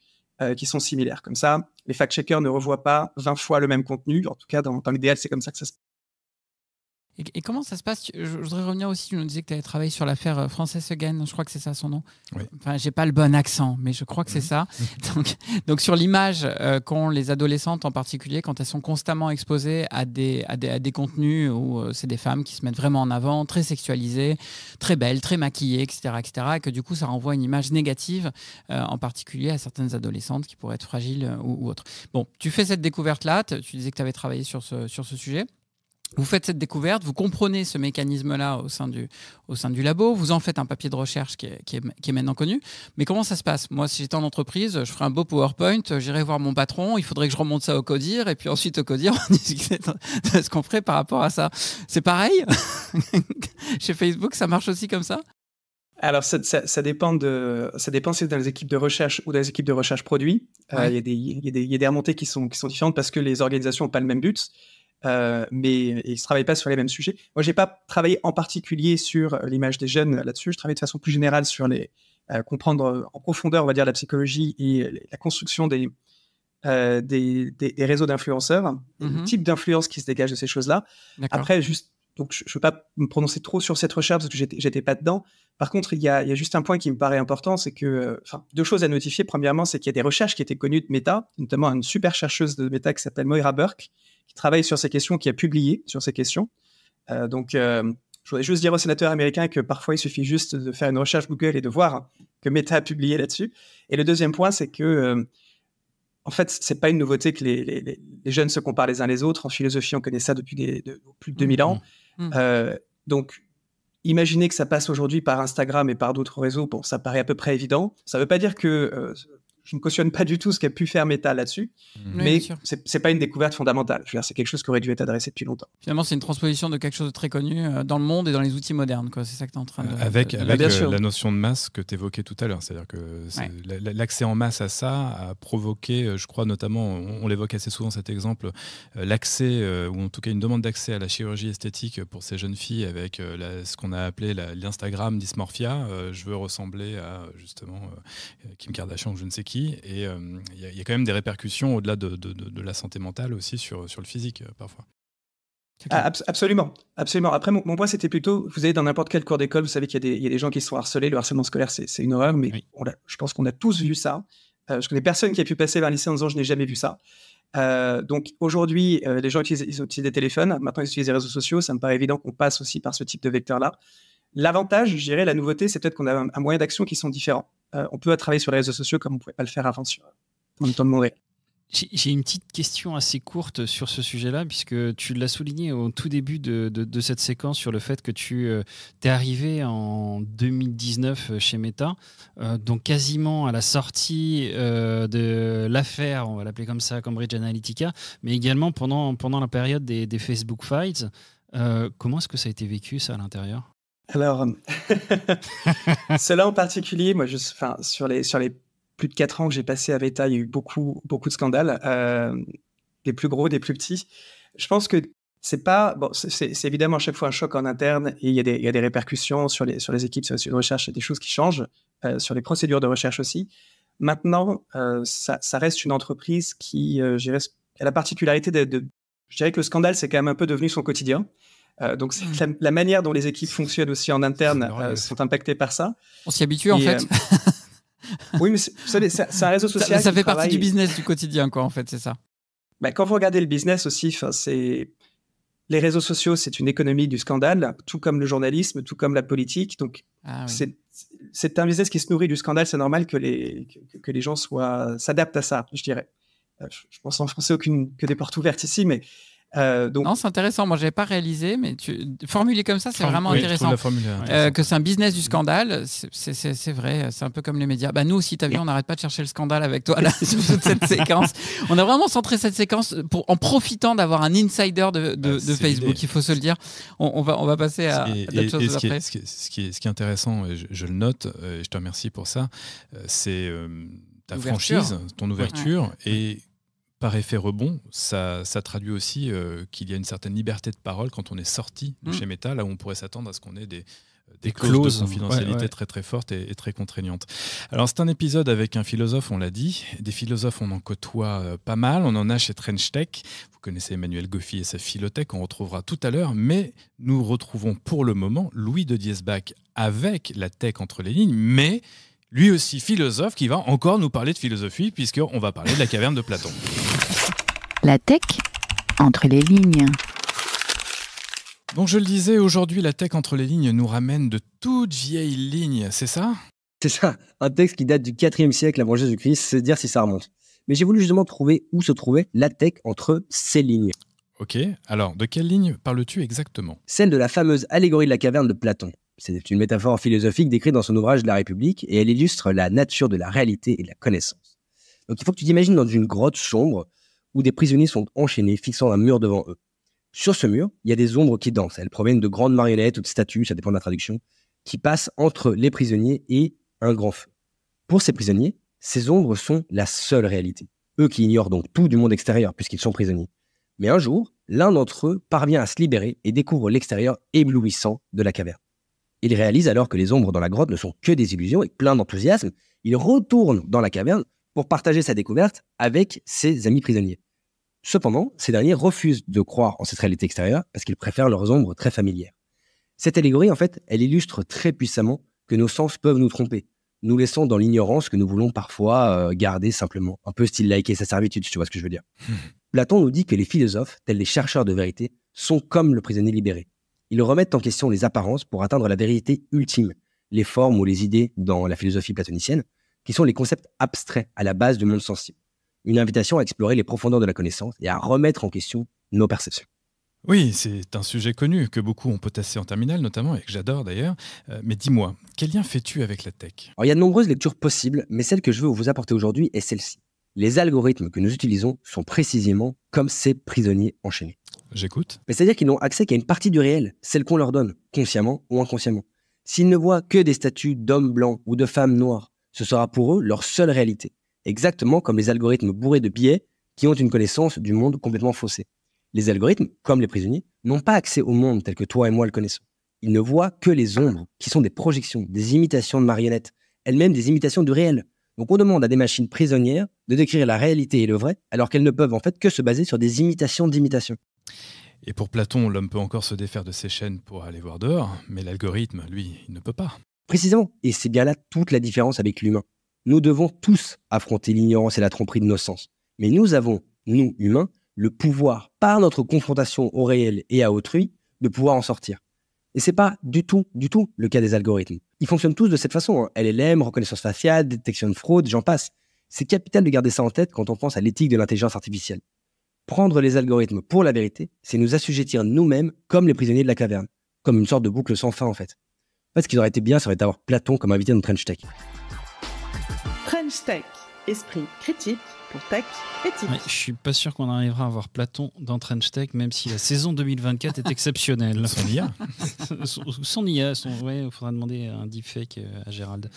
qui sont similaires. Comme ça, les fact-checkers ne revoient pas 20 fois le même contenu. En tout cas, dans l'idéal, c'est comme ça que ça se passe. Et comment ça se passe? Je voudrais revenir aussi, tu nous disais que tu avais travaillé sur l'affaire Frances Haugen, je crois que c'est ça son nom. Oui. Enfin, j'ai pas le bon accent, mais je crois que c'est ça. Donc sur l'image qu'ont les adolescentes en particulier, quand elles sont constamment exposées à des contenus où c'est des femmes qui se mettent vraiment en avant, très sexualisées, très belles, très maquillées, etc., et que du coup ça renvoie une image négative, en particulier à certaines adolescentes qui pourraient être fragiles ou autres. Bon, tu fais cette découverte-là, tu disais que tu avais travaillé sur ce sujet. Vous faites cette découverte, vous comprenez ce mécanisme-là au sein du labo, vous en faites un papier de recherche qui est maintenant connu. Mais comment ça se passe? Moi, si j'étais en entreprise, je ferais un beau PowerPoint, j'irais voir mon patron, il faudrait que je remonte ça au CODIR, et puis ensuite au CODIR, on discutait de ce qu'on ferait par rapport à ça. C'est pareil? Chez Facebook, ça marche aussi comme ça? Alors, ça dépend si c'est dans les équipes de recherche ou dans les équipes de recherche produit. Ouais. Il y a des remontées qui sont différentes parce que les organisations n'ont pas le même but. Mais ils ne travaillent pas sur les mêmes sujets. Moi, je n'ai pas travaillé en particulier sur l'image des jeunes là-dessus. Je travaille de façon plus générale sur comprendre en profondeur, on va dire, la psychologie et la construction des réseaux d'influenceurs, le type d'influence qui se dégage de ces choses-là. D'accord. Après, donc je ne veux pas me prononcer trop sur cette recherche parce que j'étais pas dedans. Par contre, il y a juste un point qui me paraît important, c'est que, deux choses à notifier. Premièrement, c'est qu'il y a des recherches qui étaient connues de Meta, notamment une super chercheuse de Meta qui s'appelle Moira Burke, qui travaille sur ces questions, qui a publié sur ces questions. Je voudrais juste dire aux sénateurs américains que parfois, il suffit juste de faire une recherche Google et de voir que Meta a publié là-dessus. Et le deuxième point, c'est que, en fait, c'est pas une nouveauté que les jeunes se comparent les uns les autres. En philosophie, on connaît ça depuis plus de 2000 ans. Donc, imaginez que ça passe aujourd'hui par Instagram et par d'autres réseaux. Bon, ça paraît à peu près évident. Ça ne veut pas dire que je ne cautionne pas du tout ce qu'a pu faire Meta là-dessus, mais c'est pas une découverte fondamentale. Je veux dire, c'est quelque chose qui aurait dû être adressé depuis longtemps. Finalement, c'est une transposition de quelque chose de très connu dans le monde et dans les outils modernes, quoi. C'est ça que tu es en train de... Avec sûr. la notion de masse que tu évoquais tout à l'heure. C'est-à-dire que l'accès en masse à ça a provoqué, je crois notamment, on l'évoque assez souvent cet exemple, l'accès, ou en tout cas une demande d'accès à la chirurgie esthétique pour ces jeunes filles avec ce qu'on a appelé l'Instagram dysmorphia. Je veux ressembler à justement Kim Kardashian ou je ne sais qui. Et il y a quand même des répercussions au-delà de la santé mentale aussi sur le physique parfois. Absolument. Après, mon point, c'était plutôt, vous allez dans n'importe quel cours d'école, vous savez qu'il y a des gens qui sont harcelés. Le harcèlement scolaire, c'est une horreur, mais oui. Je pense qu'on a tous vu ça. Je connais personne qui a pu passer vers un lycée en disant je n'ai jamais vu ça. Donc aujourd'hui, les gens utilisent des téléphones, maintenant ils utilisent les réseaux sociaux, ça me paraît évident qu'on passe aussi par ce type de vecteur-là. L'avantage, je dirais, la nouveauté, c'est peut-être qu'on a un moyen d'action qui sont différents. On peut travailler sur les réseaux sociaux comme on ne pouvait pas le faire avant en temps de monde réel. J'ai une petite question assez courte sur ce sujet-là, puisque tu l'as souligné au tout début de cette séquence sur le fait que tu es arrivé en 2019 chez Meta, donc quasiment à la sortie de l'affaire, on va l'appeler comme ça, Cambridge Analytica, mais également pendant la période des Facebook Files. Comment est-ce que ça a été vécu, ça, à l'intérieur ? Alors, cela en particulier, moi, sur les plus de 4 ans que j'ai passé à Veta, il y a eu beaucoup de scandales, des plus gros, des plus petits. Je pense que c'est évidemment à chaque fois un choc en interne et il y a des répercussions sur les équipes, sur les de recherche, il y a des choses qui changent, sur les procédures de recherche aussi. Maintenant, ça reste une entreprise qui, a la particularité je dirais que le scandale, c'est quand même un peu devenu son quotidien. Donc, la manière dont les équipes fonctionnent aussi en interne sont impactées par ça. On s'y habitue, en fait. Oui, mais c'est un réseau social. Ça fait partie du business du quotidien, quoi, en fait, c'est ça. Quand vous regardez le business aussi, les réseaux sociaux, c'est une économie du scandale, tout comme le journalisme, tout comme la politique. Donc, c'est un business qui se nourrit du scandale. C'est normal que les gens s'adaptent à ça, je dirais. Je pense en français que des portes ouvertes ici, mais non, c'est intéressant. Moi, je n'avais pas réalisé, mais formuler comme ça, c'est vraiment intéressant. Que c'est un business du scandale, c'est vrai. C'est un peu comme les médias. Nous aussi, tu as vu, on n'arrête pas de chercher le scandale avec toi là, sur toute cette séquence. On a vraiment centré cette séquence en profitant d'avoir un insider de Facebook, il faut se le dire. On va passer à d'autres choses après. Ce qui est intéressant, et je le note, et je te remercie pour ça, c'est ta franchise, ton ouverture et par effet rebond, ça traduit aussi qu'il y a une certaine liberté de parole quand on est sorti de chez Meta, là où on pourrait s'attendre à ce qu'on ait des clauses de confidentialité très très fortes et très contraignantes. Alors c'est un épisode avec un philosophe, on l'a dit. Des philosophes, on en côtoie pas mal. On en a chez TrenchTech. Vous connaissez Emmanuel Goffi et sa Philotech, on retrouvera tout à l'heure. Mais nous retrouvons pour le moment Louis de Diesbach avec la tech entre les lignes, mais lui aussi philosophe qui va encore nous parler de philosophie puisqu'on va parler de la caverne de Platon. La tech entre les lignes. Donc je le disais, aujourd'hui, la tech entre les lignes nous ramène de toutes vieilles lignes, c'est ça ? C'est ça, un texte qui date du 4e siècle avant Jésus-Christ, c'est dire si ça remonte. Mais j'ai voulu justement trouver où se trouvait la tech entre ces lignes. Ok, alors de quelle ligne parles-tu exactement ? Celle de la fameuse allégorie de la caverne de Platon. C'est une métaphore philosophique décrite dans son ouvrage de la République et elle illustre la nature de la réalité et de la connaissance. Donc il faut que tu t'imagines dans une grotte sombre où des prisonniers sont enchaînés, fixant un mur devant eux. Sur ce mur, il y a des ombres qui dansent. Elles proviennent de grandes marionnettes ou de statues, ça dépend de la traduction, qui passent entre les prisonniers et un grand feu. Pour ces prisonniers, ces ombres sont la seule réalité. Eux qui ignorent donc tout du monde extérieur puisqu'ils sont prisonniers. Mais un jour, l'un d'entre eux parvient à se libérer et découvre l'extérieur éblouissant de la caverne. Il réalise alors que les ombres dans la grotte ne sont que des illusions et plein d'enthousiasme, il retourne dans la caverne pour partager sa découverte avec ses amis prisonniers. Cependant, ces derniers refusent de croire en cette réalité extérieure parce qu'ils préfèrent leurs ombres très familières. Cette allégorie, en fait, elle illustre très puissamment que nos sens peuvent nous tromper, nous laissant dans l'ignorance que nous voulons parfois garder simplement. Un peu style laïque et sa servitude, si tu vois ce que je veux dire. Platon nous dit que les philosophes, tels les chercheurs de vérité, sont comme le prisonnier libéré. Ils remettent en question les apparences pour atteindre la vérité ultime, les formes ou les idées dans la philosophie platonicienne, qui sont les concepts abstraits à la base du monde sensible. Une invitation à explorer les profondeurs de la connaissance et à remettre en question nos perceptions. Oui, c'est un sujet connu que beaucoup ont potassé en terminale notamment, et que j'adore d'ailleurs. Mais dis-moi, quel lien fais-tu avec la tech ? Alors, il y a de nombreuses lectures possibles, mais celle que je veux vous apporter aujourd'hui est celle-ci. Les algorithmes que nous utilisons sont précisément comme ces prisonniers enchaînés. J'écoute. Mais c'est-à-dire qu'ils n'ont accès qu'à une partie du réel, celle qu'on leur donne, consciemment ou inconsciemment. S'ils ne voient que des statues d'hommes blancs ou de femmes noires, ce sera pour eux leur seule réalité. Exactement comme les algorithmes bourrés de biais qui ont une connaissance du monde complètement faussée. Les algorithmes, comme les prisonniers, n'ont pas accès au monde tel que toi et moi le connaissons. Ils ne voient que les ombres, qui sont des projections, des imitations de marionnettes, elles-mêmes des imitations du réel. Donc on demande à des machines prisonnières de décrire la réalité et le vrai, alors qu'elles ne peuvent en fait que se baser sur des imitations d'imitations. Et pour Platon, l'homme peut encore se défaire de ses chaînes pour aller voir dehors, mais l'algorithme, lui, il ne peut pas. Précisément, et c'est bien là toute la différence avec l'humain. Nous devons tous affronter l'ignorance et la tromperie de nos sens. Mais nous avons, nous, humains, le pouvoir, par notre confrontation au réel et à autrui, de pouvoir en sortir. Et c'est pas du tout le cas des algorithmes. Ils fonctionnent tous de cette façon. LLM, reconnaissance faciale, détection de fraude, j'en passe. C'est capital de garder ça en tête quand on pense à l'éthique de l'intelligence artificielle. Prendre les algorithmes pour la vérité, c'est nous assujettir nous-mêmes comme les prisonniers de la caverne. Comme une sorte de boucle sans fin, en fait. En fait, ce qui aurait été bien, ça aurait été d'avoir Platon comme invité dans TrenchTech. TrenchTech, esprit critique, pour Tech Éthique. Ouais, je suis pas sûr qu'on arrivera à voir Platon dans Trench Tech, même si la saison 2024 est exceptionnelle. Son IA. Son IA, ouais, il faudra demander un deepfake à Gérald.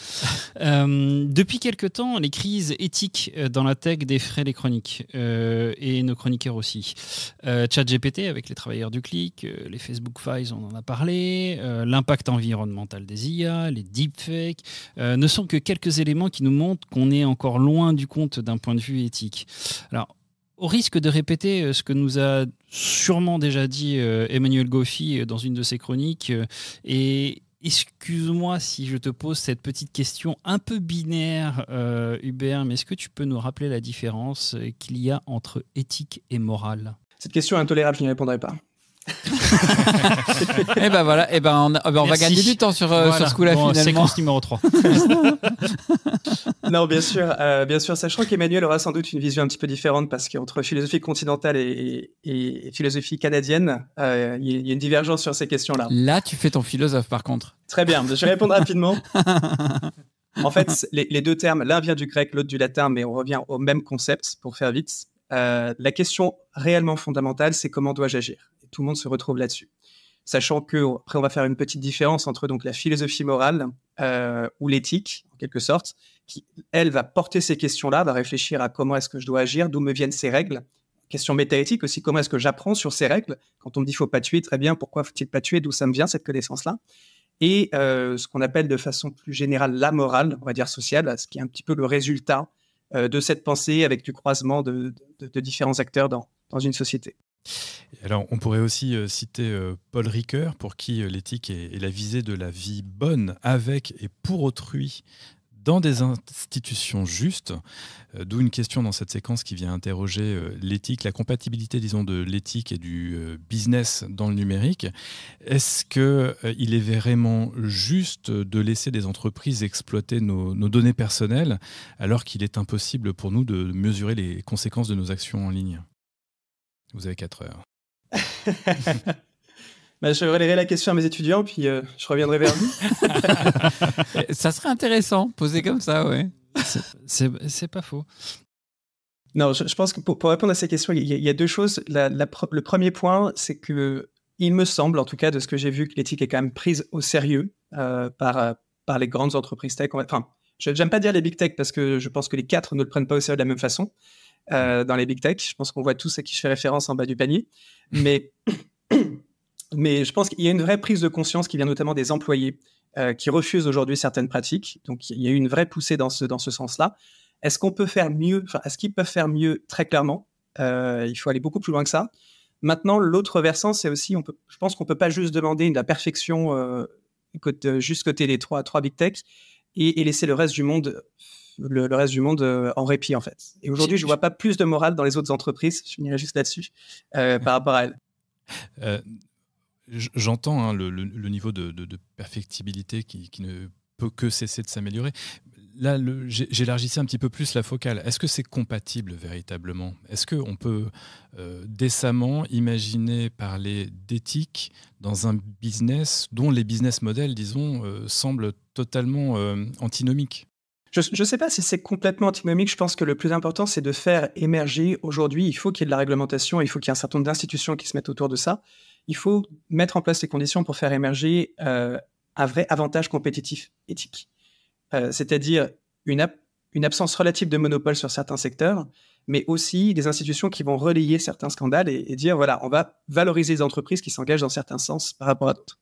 Depuis quelque temps, les crises éthiques dans la tech défraient les chroniques, et nos chroniqueurs aussi. ChatGPT avec les travailleurs du clic, les Facebook Files, on en a parlé, l'impact environnemental des IA, les deepfakes, ne sont que quelques éléments qui nous montrent qu'on est encore loin du compte d'un point de vue éthique. Alors, au risque de répéter ce que nous a sûrement déjà dit Emmanuel Goffi dans une de ses chroniques, et excuse-moi si je te pose cette petite question un peu binaire, Hubert, mais est-ce que tu peux nous rappeler la différence qu'il y a entre éthique et morale ? Cette question est intolérable, je n'y répondrai pas. Et ben voilà, on va gagner du temps sur ce coup-là, finalement. Séquence numéro 3. Non, bien sûr, sachant qu'Emmanuel aura sans doute une vision un petit peu différente parce qu'entre philosophie continentale et philosophie canadienne, il y a une divergence sur ces questions-là. Là, tu fais ton philosophe, par contre. Très bien, je vais répondre rapidement. En fait, les deux termes, l'un vient du grec, l'autre du latin, mais on revient au même concept, pour faire vite. La question réellement fondamentale, c'est comment dois-je agir ? Et tout le monde se retrouve là-dessus. Sachant qu'après, on va faire une petite différence entre donc, la philosophie morale ou l'éthique, en quelque sorte, qui, elle, va porter ces questions-là, va réfléchir à comment est-ce que je dois agir, d'où me viennent ces règles. Question métaéthique aussi, comment est-ce que j'apprends sur ces règles ? Quand on me dit « faut pas tuer », très bien, pourquoi faut-il pas tuer ? D'où ça me vient, cette connaissance-là ? Et ce qu'on appelle de façon plus générale la morale, on va dire sociale, ce qui est un petit peu le résultat de cette pensée avec du croisement de différents acteurs dans une société. Alors, on pourrait aussi citer Paul Ricoeur, pour qui l'éthique est la visée de la vie bonne avec et pour autrui dans des institutions justes, d'où une question dans cette séquence qui vient interroger l'éthique, la compatibilité, disons, de l'éthique et du business dans le numérique. Est-ce qu'il est vraiment juste de laisser des entreprises exploiter nos données personnelles alors qu'il est impossible pour nous de mesurer les conséquences de nos actions en ligne ? Vous avez 4 heures. Je relayerai la question à mes étudiants, puis je reviendrai vers vous. Ça serait intéressant, posé comme ça, ouais. C'est pas faux. Non, je pense que pour répondre à ces questions, il y a deux choses. Le premier point, c'est que il me semble, en tout cas de ce que j'ai vu, que l'éthique est quand même prise au sérieux par les grandes entreprises tech. Enfin, j'aime pas dire les big tech parce que je pense que les 4 ne le prennent pas au sérieux de la même façon dans les big tech. Je pense qu'on voit tous à qui je fais référence en bas du panier. Mais je pense qu'il y a une vraie prise de conscience qui vient notamment des employés qui refusent aujourd'hui certaines pratiques. Donc, il y a eu une vraie poussée dans ce sens-là. Est-ce qu'on peut faire mieux ? Est-ce qu'ils peuvent faire mieux ? Très clairement. Il faut aller beaucoup plus loin que ça. Maintenant, l'autre versant, c'est aussi, je pense qu'on ne peut pas juste demander de la perfection juste côté les trois big tech et laisser le reste du monde en répit, en fait. Et aujourd'hui, je ne vois pas plus de morale dans les autres entreprises. Je finirai juste là-dessus par rapport à elles. J'entends le niveau de perfectibilité qui ne peut que cesser de s'améliorer. Là, j'élargissais un petit peu plus la focale. Est-ce que c'est compatible véritablement ? Est-ce qu'on peut décemment imaginer parler d'éthique dans un business dont les business models, disons, semblent totalement antinomiques ? Je ne sais pas si c'est complètement antinomique. Je pense que le plus important, c'est de faire émerger aujourd'hui. Il faut qu'il y ait de la réglementation, il faut qu'il y ait un certain nombre d'institutions qui se mettent autour de ça. Il faut mettre en place les conditions pour faire émerger un vrai avantage compétitif éthique. C'est-à-dire une absence relative de monopole sur certains secteurs, mais aussi des institutions qui vont relayer certains scandales et dire, voilà, on va valoriser les entreprises qui s'engagent dans certains sens par rapport à d'autres.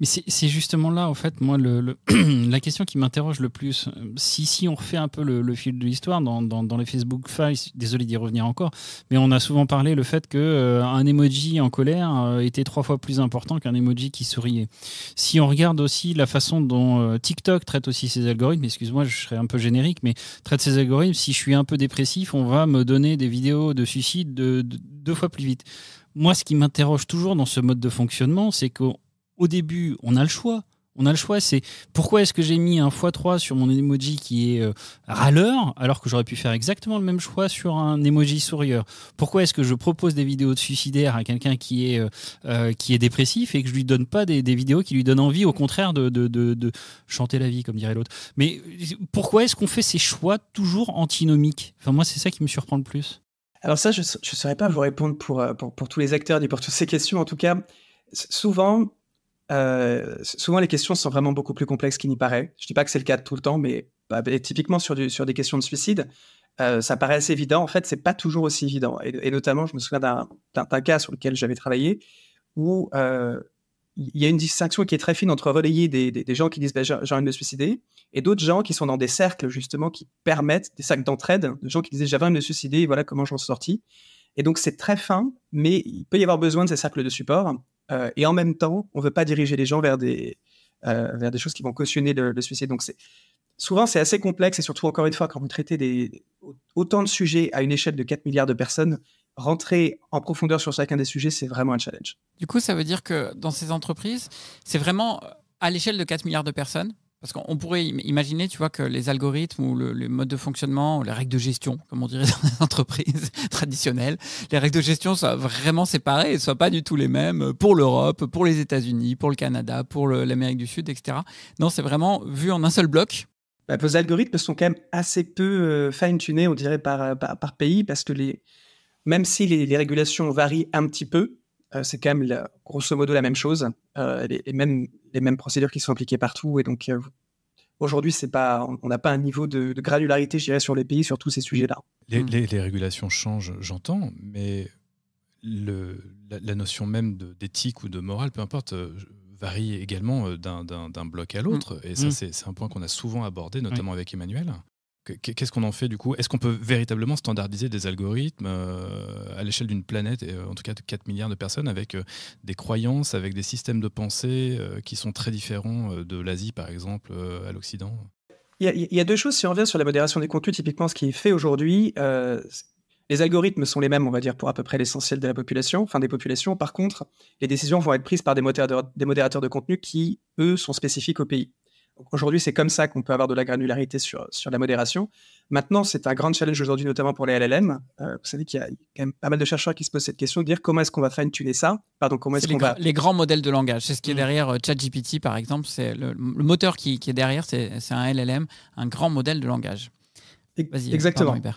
Mais c'est justement là, en fait, moi, la question qui m'interroge le plus. Si on refait un peu le fil de l'histoire dans les Facebook Files, désolé d'y revenir encore, mais on a souvent parlé le fait qu'un emoji en colère était 3 fois plus important qu'un emoji qui souriait. Si on regarde aussi la façon dont TikTok traite aussi ses algorithmes, excuse-moi, je serais un peu générique, mais traite ses algorithmes, si je suis un peu dépressif, on va me donner des vidéos de suicide 2 fois plus vite. Moi, ce qui m'interroge toujours dans ce mode de fonctionnement, c'est qu'au début, on a le choix. On a le choix, c'est pourquoi est-ce que j'ai mis un x3 sur mon emoji qui est râleur alors que j'aurais pu faire exactement le même choix sur un emoji sourieur? Pourquoi est-ce que je propose des vidéos de suicidaires à quelqu'un qui est dépressif et que je lui donne pas des vidéos qui lui donnent envie, au contraire, de chanter la vie, comme dirait l'autre? Mais pourquoi est-ce qu'on fait ces choix toujours antinomiques? Enfin, moi, c'est ça qui me surprend le plus. Alors ça, je ne saurais pas vous répondre pour tous les acteurs ni pour toutes ces questions. En tout cas, souvent, les questions sont vraiment beaucoup plus complexes qu'il n'y paraît. Je ne dis pas que c'est le cas tout le temps, mais typiquement sur des questions de suicide, ça paraît assez évident. En fait, c'est pas toujours aussi évident. Et notamment, je me souviens d'un cas sur lequel j'avais travaillé où il y a une distinction qui est très fine entre relayer des gens qui disent j'ai envie de me suicider et d'autres gens qui sont dans des cercles justement qui permettent, des cercles d'entraide, de gens qui disaient j'avais envie de me suicider et voilà comment j'en suis sorti. Et donc c'est très fin, mais il peut y avoir besoin de ces cercles de support. Et en même temps, on ne veut pas diriger les gens vers des choses qui vont cautionner le suicide. Donc souvent, c'est assez complexe et surtout, encore une fois, quand vous traitez autant de sujets à une échelle de 4 milliards de personnes, rentrer en profondeur sur chacun des sujets, c'est vraiment un challenge. Du coup, ça veut dire que dans ces entreprises, c'est vraiment à l'échelle de 4 milliards de personnes. Parce qu'on pourrait imaginer, tu vois, que les algorithmes ou le mode de fonctionnement, ou les règles de gestion, comme on dirait dans les entreprises traditionnelles, les règles de gestion soient vraiment séparées et ne soient pas du tout les mêmes pour l'Europe, pour les États-Unis, pour le Canada, pour l'Amérique du Sud, etc. Non, c'est vraiment vu en un seul bloc. Vos algorithmes sont quand même assez peu fine-tunés, on dirait, par pays, parce que même si les régulations varient un petit peu, c'est quand même grosso modo la même chose, les mêmes procédures qui sont appliquées partout. Et donc, aujourd'hui, on n'a pas un niveau de granularité, je dirais, sur les pays, sur tous ces sujets-là. Les régulations changent, j'entends, mais la notion même d'éthique ou de morale, peu importe, varie également d'un bloc à l'autre. Et ça, c'est un point qu'on a souvent abordé, notamment avec Emmanuel. Qu'est-ce qu'on en fait du coup? Est-ce qu'on peut véritablement standardiser des algorithmes à l'échelle d'une planète, et en tout cas de 4 milliards de personnes, avec des croyances, avec des systèmes de pensée qui sont très différents de l'Asie par exemple à l'Occident? Il y a deux choses, si on revient sur la modération des contenus, typiquement ce qui est fait aujourd'hui, les algorithmes sont les mêmes, on va dire, pour à peu près l'essentiel de la population, enfin des populations. Par contre, les décisions vont être prises par des modérateurs de contenu qui, eux, sont spécifiques au pays. Donc, aujourd'hui, c'est comme ça qu'on peut avoir de la granularité sur la modération. Maintenant, c'est un grand challenge aujourd'hui, notamment pour les LLM. Vous savez qu'il y a quand même pas mal de chercheurs qui se posent cette question, de dire comment est-ce qu'on va fine-tuner ça? Les grands modèles de langage. C'est ce qui est derrière ChatGPT, par exemple. C'est le moteur qui est derrière, c'est un LLM, un grand modèle de langage. Vas-y, exactement. Pardon,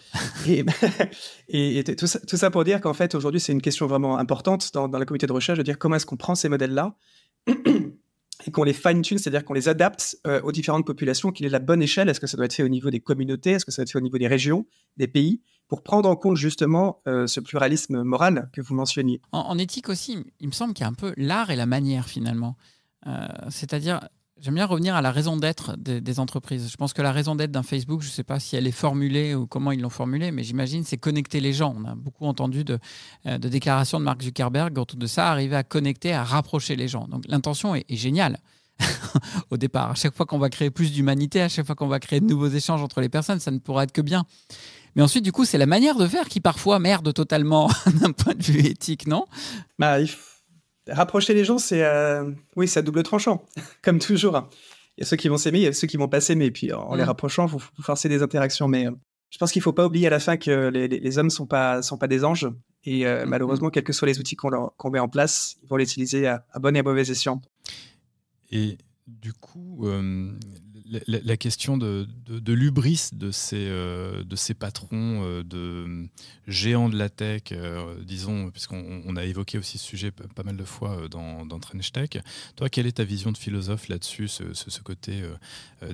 et tout ça pour dire qu'en fait, aujourd'hui, c'est une question vraiment importante dans la communauté de recherche, de dire comment est-ce qu'on prend ces modèles-là et qu'on les fine-tune, c'est-à-dire qu'on les adapte aux différentes populations, qu'il ait la bonne échelle. Est-ce que ça doit être fait au niveau des communautés? Est-ce que ça doit être fait au niveau des régions, des pays, pour prendre en compte justement ce pluralisme moral que vous mentionniez? En éthique aussi, il me semble qu'il y a un peu l'art et la manière finalement. C'est-à-dire, j'aime bien revenir à la raison d'être des entreprises. Je pense que la raison d'être d'un Facebook, je ne sais pas si elle est formulée ou comment ils l'ont formulée, mais j'imagine c'est connecter les gens. On a beaucoup entendu de déclarations de Mark Zuckerberg autour de ça, arriver à connecter, à rapprocher les gens. Donc l'intention est géniale au départ. À chaque fois qu'on va créer plus d'humanité, à chaque fois qu'on va créer de nouveaux échanges entre les personnes, ça ne pourra être que bien. Mais ensuite, du coup, c'est la manière de faire qui parfois merde totalement d'un point de vue éthique, non? Rapprocher les gens, c'est à double tranchant, comme toujours. Il y a ceux qui vont s'aimer, il y a ceux qui vont pas s'aimer, et puis en les rapprochant, vous forcez des interactions. Mais je pense qu'il faut pas oublier à la fin que les hommes sont pas des anges, et malheureusement, quels que soient les outils qu'on met en place, ils vont les utiliser à bon et à mauvais escient. Et du coup, la question de l'hubris de ces patrons, de géants de la tech, disons, puisqu'on a évoqué aussi ce sujet pas mal de fois dans Trench Tech. Toi, quelle est ta vision de philosophe là-dessus, ce côté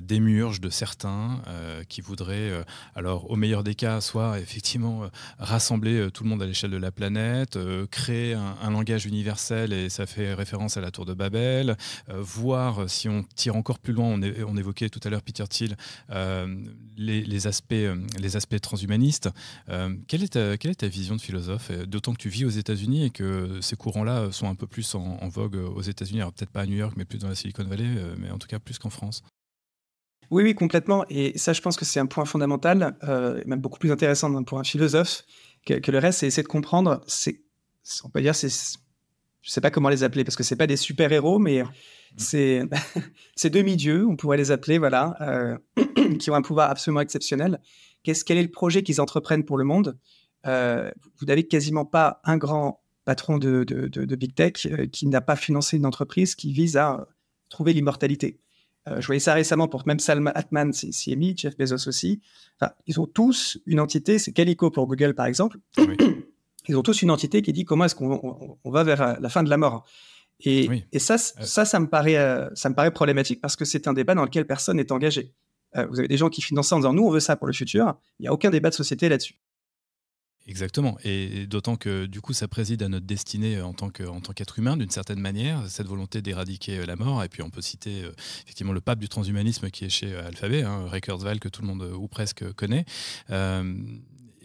démiurge de certains qui voudraient, alors au meilleur des cas, soit effectivement rassembler tout le monde à l'échelle de la planète, créer un langage universel, et ça fait référence à la tour de Babel, voire, si on tire encore plus loin, on évoquait tout à l'heure Peter Thiel, les aspects transhumanistes. Quelle est ta vision de philosophe, d'autant que tu vis aux États-Unis et que ces courants-là sont un peu plus en vogue aux États-Unis, alors peut-être pas à New York, mais plus dans la Silicon Valley, mais en tout cas plus qu'en France? Oui, complètement. Et ça, je pense que c'est un point fondamental, même beaucoup plus intéressant pour un philosophe que le reste, c'est essayer de comprendre. On peut dire, je sais pas comment les appeler, parce que c'est pas des super-héros, mais C'est demi-dieux, on pourrait les appeler, voilà, qui ont un pouvoir absolument exceptionnel. Quel est le projet qu'ils entreprennent pour le monde? Vous n'avez quasiment pas un grand patron de Big Tech qui n'a pas financé une entreprise qui vise à trouver l'immortalité. Je voyais ça récemment pour même Sam Altman, s'y est mis, Jeff Bezos aussi. Enfin, ils ont tous une entité, c'est Calico pour Google par exemple. Oui. Ils ont tous une entité qui dit comment est-ce qu'on va vers la fin de la mort. Et ça me paraît problématique parce que c'est un débat dans lequel personne n'est engagé. Vous avez des gens qui financent ça en disant nous on veut ça pour le futur. Il n'y a aucun débat de société là-dessus. Exactement, et d'autant que du coup ça préside à notre destinée en tant qu'être humain d'une certaine manière, cette volonté d'éradiquer la mort. Et puis on peut citer effectivement le pape du transhumanisme qui est chez Alphabet, Ray Kurzweil, que tout le monde ou presque connaît.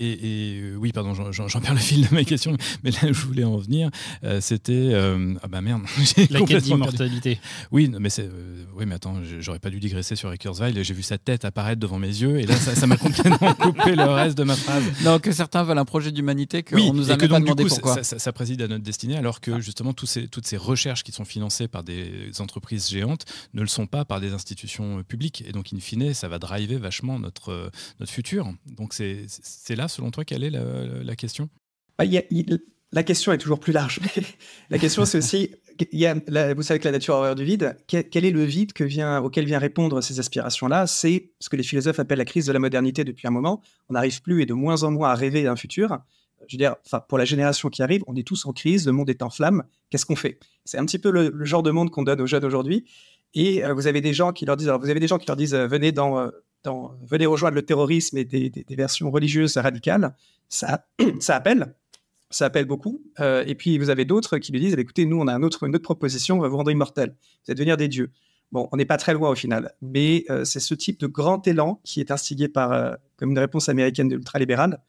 Oui, pardon, j'en perds le fil de ma question, mais là où je voulais en venir, c'était... ah bah merde, la quête d'immortalité. Oui, mais attends, j'aurais pas dû digresser sur Ray Kurzweil, j'ai vu sa tête apparaître devant mes yeux, et là, ça m'a complètement coupé le reste de ma phrase. Non, que certains veulent un projet d'humanité qu'on nous a même pas demandé pourquoi. Ça préside à notre destinée, alors que justement, toutes ces recherches qui sont financées par des entreprises géantes ne le sont pas par des institutions publiques, et donc, in fine, ça va driver vachement notre futur. Donc, c'est là, selon toi, quelle est la question? La question est toujours plus large. La question, c'est aussi, vous savez que la nature a horreur du vide. Quel est le vide auquel vient répondre ces aspirations-là? C'est ce que les philosophes appellent la crise de la modernité depuis un moment. On n'arrive plus et de moins en moins à rêver d'un futur. Je veux dire, pour la génération qui arrive, on est tous en crise, le monde est en flammes. Qu'est-ce qu'on fait? C'est un petit peu le genre de monde qu'on donne aux jeunes aujourd'hui. Et vous avez des gens qui leur disent, venez rejoindre le terrorisme et des versions religieuses radicales. Ça appelle beaucoup. Et puis, vous avez d'autres qui lui disent, écoutez, nous, on a une autre proposition, on va vous rendre immortel. Vous allez devenir des dieux. Bon, on n'est pas très loin au final. Mais c'est ce type de grand élan qui est instigé comme une réponse américaine de l'ultralibéral.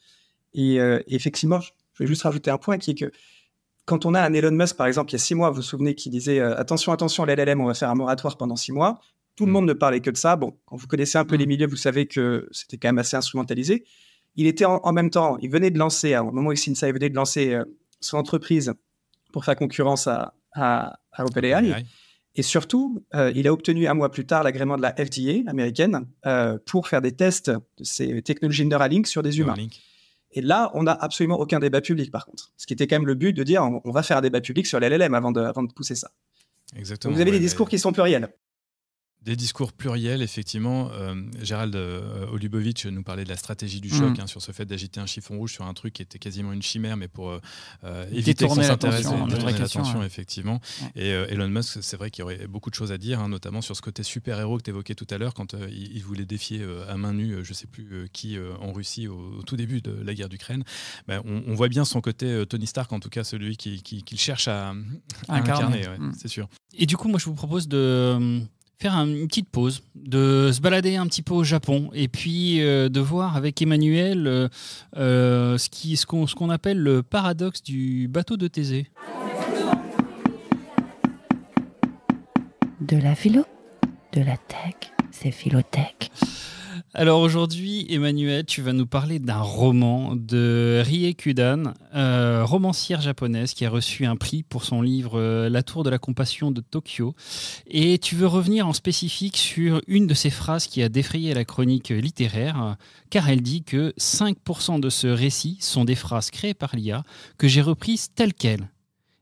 Et effectivement, je vais juste rajouter un point qui est que quand on a un Elon Musk, par exemple, il y a 6 mois, vous vous souvenez, qui disait attention, les LLM, on va faire un moratoire pendant 6 mois. Tout le monde ne parlait que de ça. Bon, quand vous connaissez un peu les milieux, vous savez que c'était quand même assez instrumentalisé. Il était en même temps, il venait de lancer, au moment où il signe ça, il venait de lancer son entreprise pour faire concurrence à OpenAI. Et surtout, il a obtenu 1 mois plus tard l'agrément de la FDA américaine pour faire des tests de ces technologies Neuralink sur des humains. Et là, on n'a absolument aucun débat public, par contre. Ce qui était quand même le but de dire on va faire un débat public sur les LLM avant de pousser ça. Exactement. Donc vous avez des discours qui sont pluriels. Des discours pluriels, effectivement. Gérald Olubowicz nous parlait de la stratégie du choc, sur ce fait d'agiter un chiffon rouge sur un truc qui était quasiment une chimère, mais pour éviter qu'on s'intéresse à l'attention, effectivement. Ouais. Et Elon Musk, c'est vrai qu'il y aurait beaucoup de choses à dire, notamment sur ce côté super-héros que tu évoquais tout à l'heure, quand il voulait défier à main nue, je ne sais plus qui, en Russie, au tout début de la guerre d'Ukraine. On voit bien son côté Tony Stark, en tout cas celui qu'il cherche à incarner, c'est sûr. Et du coup, moi, je vous propose de... faire une petite pause, de se balader un petit peu au Japon et puis de voir avec Emmanuel ce qu'on appelle le paradoxe du bateau de Thésée. De la philo, de la tech, c'est Philotech. Alors aujourd'hui, Emmanuel, tu vas nous parler d'un roman de Rie Kudan, romancière japonaise qui a reçu un prix pour son livre La Tour de la Compassion de Tokyo. Et tu veux revenir en spécifique sur une de ces phrases qui a défrayé la chronique littéraire, car elle dit que 5% de ce récit sont des phrases créées par l'IA que j'ai reprises telles quelles.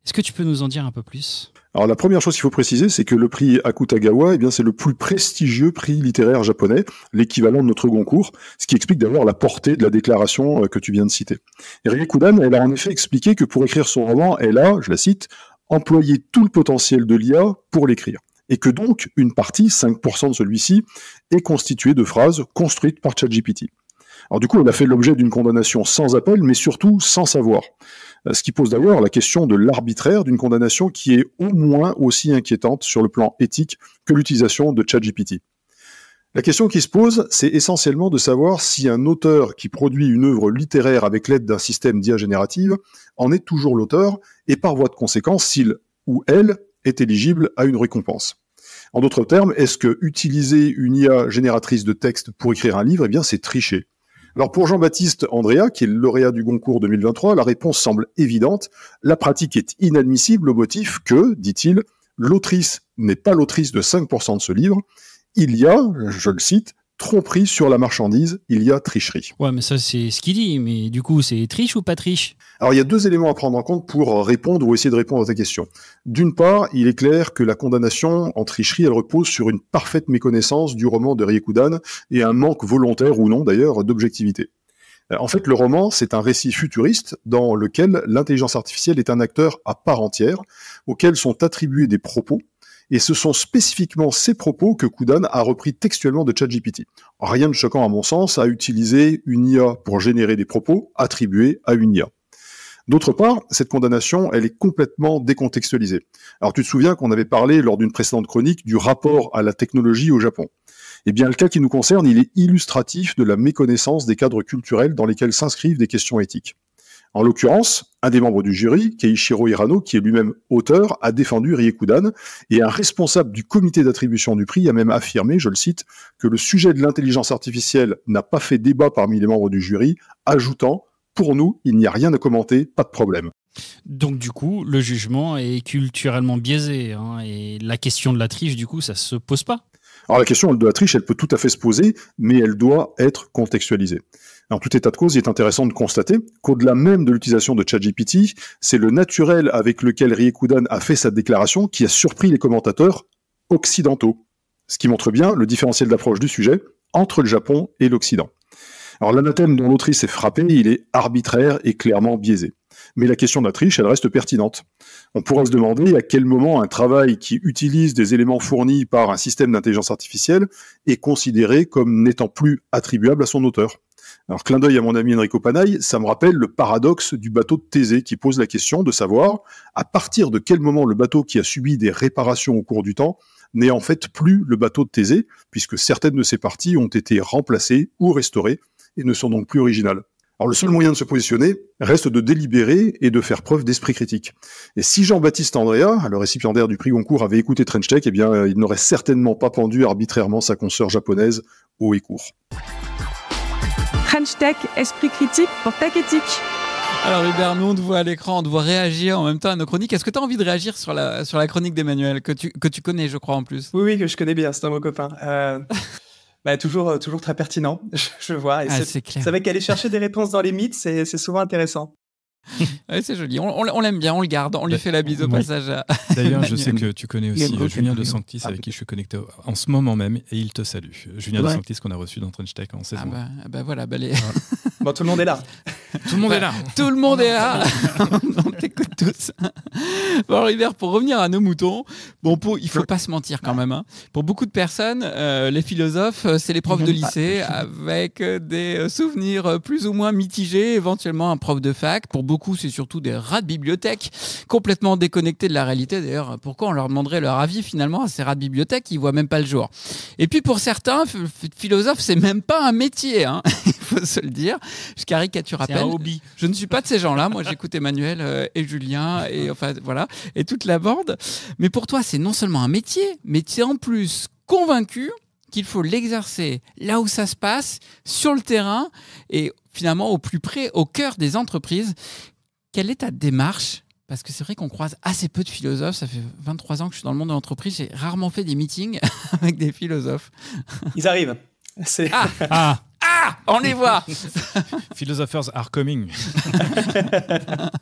Est-ce que tu peux nous en dire un peu plus ? Alors la première chose qu'il faut préciser, c'est que le prix Akutagawa, c'est le plus prestigieux prix littéraire japonais, l'équivalent de notre Goncourt, ce qui explique d'ailleurs la portée de la déclaration que tu viens de citer. Et Rie Kudan, elle a en effet expliqué que pour écrire son roman, elle a, je la cite, employé tout le potentiel de l'IA pour l'écrire. Et que donc, une partie, 5% de celui-ci, est constituée de phrases construites par ChatGPT. Alors du coup, on a fait l'objet d'une condamnation sans appel, mais surtout sans savoir. Ce qui pose d'ailleurs la question de l'arbitraire d'une condamnation qui est au moins aussi inquiétante sur le plan éthique que l'utilisation de ChatGPT. La question qui se pose, c'est essentiellement de savoir si un auteur qui produit une œuvre littéraire avec l'aide d'un système d'IA générative en est toujours l'auteur et par voie de conséquence s'il ou elle est éligible à une récompense. En d'autres termes, est-ce que utiliser une IA génératrice de texte pour écrire un livre, c'est tricher ? Alors pour Jean-Baptiste Andrea, qui est le lauréat du Goncourt 2023, la réponse semble évidente. La pratique est inadmissible au motif que, dit-il, l'autrice n'est pas l'autrice de 5% de ce livre, il y a, je le cite, tromperie sur la marchandise, il y a tricherie. Ouais, mais ça, c'est ce qu'il dit. Mais du coup, c'est triche ou pas triche? Alors, il y a 2 éléments à prendre en compte pour répondre ou essayer de répondre à ta question. D'une part, il est clair que la condamnation en tricherie, elle repose sur une parfaite méconnaissance du roman de Riekudan et un manque volontaire ou non, d'ailleurs, d'objectivité. En fait, le roman, c'est un récit futuriste dans lequel l'intelligence artificielle est un acteur à part entière, auquel sont attribués des propos, et ce sont spécifiquement ces propos que Kudan a repris textuellement de ChatGPT. Rien de choquant à mon sens à utiliser une IA pour générer des propos attribués à une IA. D'autre part, cette condamnation, elle est complètement décontextualisée. Alors tu te souviens qu'on avait parlé lors d'une précédente chronique du rapport à la technologie au Japon. Eh bien, le cas qui nous concerne, il est illustratif de la méconnaissance des cadres culturels dans lesquels s'inscrivent des questions éthiques. En l'occurrence, un des membres du jury, Keiichiro Hirano, qui est lui-même auteur, a défendu Riekudan, et un responsable du comité d'attribution du prix a même affirmé, je le cite, que le sujet de l'intelligence artificielle n'a pas fait débat parmi les membres du jury, ajoutant « Pour nous, il n'y a rien à commenter, pas de problème ». Donc du coup, le jugement est culturellement biaisé, hein, et la question de la triche, du coup, ça se pose pas. Alors la question de la triche, elle peut tout à fait se poser, mais elle doit être contextualisée. En tout état de cause, il est intéressant de constater qu'au-delà même de l'utilisation de ChatGPT, c'est le naturel avec lequel Riekudan a fait sa déclaration qui a surpris les commentateurs occidentaux. Ce qui montre bien le différentiel d'approche du sujet entre le Japon et l'Occident. Alors l'anathème dont l'autrice est frappée, il est arbitraire et clairement biaisé. Mais la question de la triche, elle reste pertinente. On pourra se demander à quel moment un travail qui utilise des éléments fournis par un système d'intelligence artificielle est considéré comme n'étant plus attribuable à son auteur. Alors, clin d'œil à mon ami Enrico Panay, ça me rappelle le paradoxe du bateau de Thésée qui pose la question de savoir à partir de quel moment le bateau qui a subi des réparations au cours du temps n'est en fait plus le bateau de Thésée, puisque certaines de ses parties ont été remplacées ou restaurées et ne sont donc plus originales. Alors le seul moyen de se positionner reste de délibérer et de faire preuve d'esprit critique. Et si Jean-Baptiste Andrea, le récipiendaire du prix Goncourt, avait écouté TrenchTech, eh bien il n'aurait certainement pas pendu arbitrairement sa consoeur japonaise haut et court. TrenchTech, esprit critique pour Tech Éthique. Alors Hubert, nous on te voit à l'écran, on te voit réagir en même temps à nos chroniques. Est-ce que tu as envie de réagir sur la chronique d'Emmanuel, que tu connais je crois en plus? Oui, que je connais bien, c'est un bon copain. Toujours très pertinent, je vois. Et c'est clair. C'est vrai qu'aller chercher des réponses dans les mythes, c'est souvent intéressant. Ouais, c'est joli, on l'aime bien, on le garde, on lui fait la bise au passage. D'ailleurs, je sais que tu connais aussi Julien De Sanctis, avec qui je suis connecté en ce moment même, et il te salue. Julien De Sanctis qu'on a reçu dans TrenchTech en saison. Voilà, Bon, tout le monde est là. Tout le monde est là. Tout le monde est là. On t'écoute tous. Bon, Hubert, pour revenir à nos moutons, il faut pas se mentir quand même. Hein. Pour beaucoup de personnes, les philosophes, c'est les profs de lycée avec des souvenirs plus ou moins mitigés, éventuellement un prof de fac. Pour beaucoup, c'est surtout des rats de bibliothèque, complètement déconnectés de la réalité. D'ailleurs, pourquoi on leur demanderait leur avis finalement à ces rats de bibliothèque? Ils voient même pas le jour. Et puis pour certains, philosophe, c'est même pas un métier, hein. Il faut se le dire. Je caricature à peine. C'est un hobby. Je ne suis pas de ces gens-là. Moi, j'écoute Emmanuel et Julien et enfin voilà et toute la bande. Mais pour toi, c'est non seulement un métier, mais tu es en plus convaincu qu'il faut l'exercer là où ça se passe, sur le terrain et finalement au plus près, au cœur des entreprises. Quelle est ta démarche? Parce que c'est vrai qu'on croise assez peu de philosophes. Ça fait 23 ans que je suis dans le monde de l'entreprise. J'ai rarement fait des meetings avec des philosophes. Ils arrivent. On les voit. Philosophers are coming.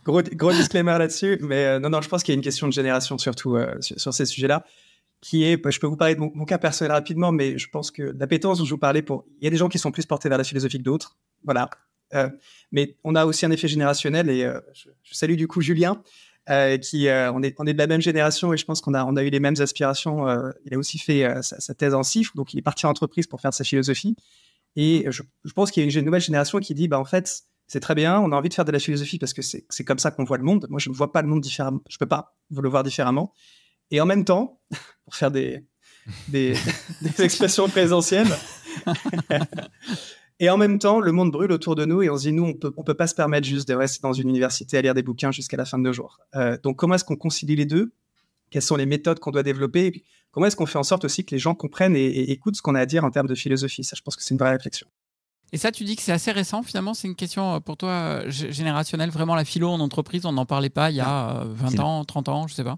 Gros disclaimer là-dessus. Mais non, je pense qu'il y a une question de génération surtout sur ces sujets-là. Qui est, je peux vous parler de mon cas personnel rapidement, mais je pense que l'appétence dont je vous parlais, il y a des gens qui sont plus portés vers la philosophie que d'autres. Voilà. Mais on a aussi un effet générationnel et je salue du coup Julien, on est de la même génération et je pense qu'on a eu les mêmes aspirations. Il a aussi fait sa thèse en CIF, donc il est parti en entreprise pour faire de sa philosophie. Et je pense qu'il y a une nouvelle génération qui dit, en fait, c'est très bien, on a envie de faire de la philosophie parce que c'est comme ça qu'on voit le monde. Moi, je ne vois pas le monde différemment. Je ne peux pas le voir différemment. Et en même temps, pour faire des expressions présentielles, et en même temps, le monde brûle autour de nous et on se dit, nous, on peut pas se permettre juste de rester dans une université à lire des bouquins jusqu'à la fin de nos jours. Donc, comment est-ce qu'on concilie les deux? Quelles sont les méthodes qu'on doit développer? Et puis, comment est-ce qu'on fait en sorte aussi que les gens comprennent et écoutent ce qu'on a à dire en termes de philosophie? Ça, je pense que c'est une vraie réflexion. Et ça, tu dis que c'est assez récent, finalement. C'est une question pour toi générationnelle. Vraiment, la philo en entreprise, on n'en parlait pas il y a 20 ans, 30 ans, je sais pas.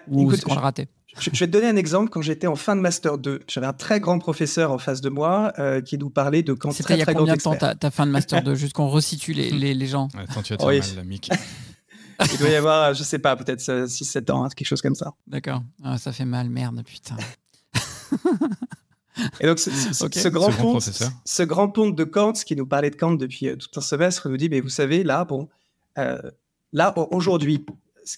Ou écoute, est-ce qu'on l'a raté? Je vais te donner un exemple. Quand j'étais en fin de Master 2, j'avais un très grand professeur en face de moi qui nous parlait de quand C'était il y a combien de temps ta fin de Master 2? Juste qu'on resitue les gens. Attends, tu vas te faire mal, là, Mick. Il doit y avoir, je sais pas, peut-être 6-7 ans, quelque chose comme ça. D'accord. Ah, ça fait mal, merde, putain. Et donc, ce grand ponte de Kant, qui nous parlait de Kant depuis tout un semestre, nous dit, mais vous savez, là, aujourd'hui,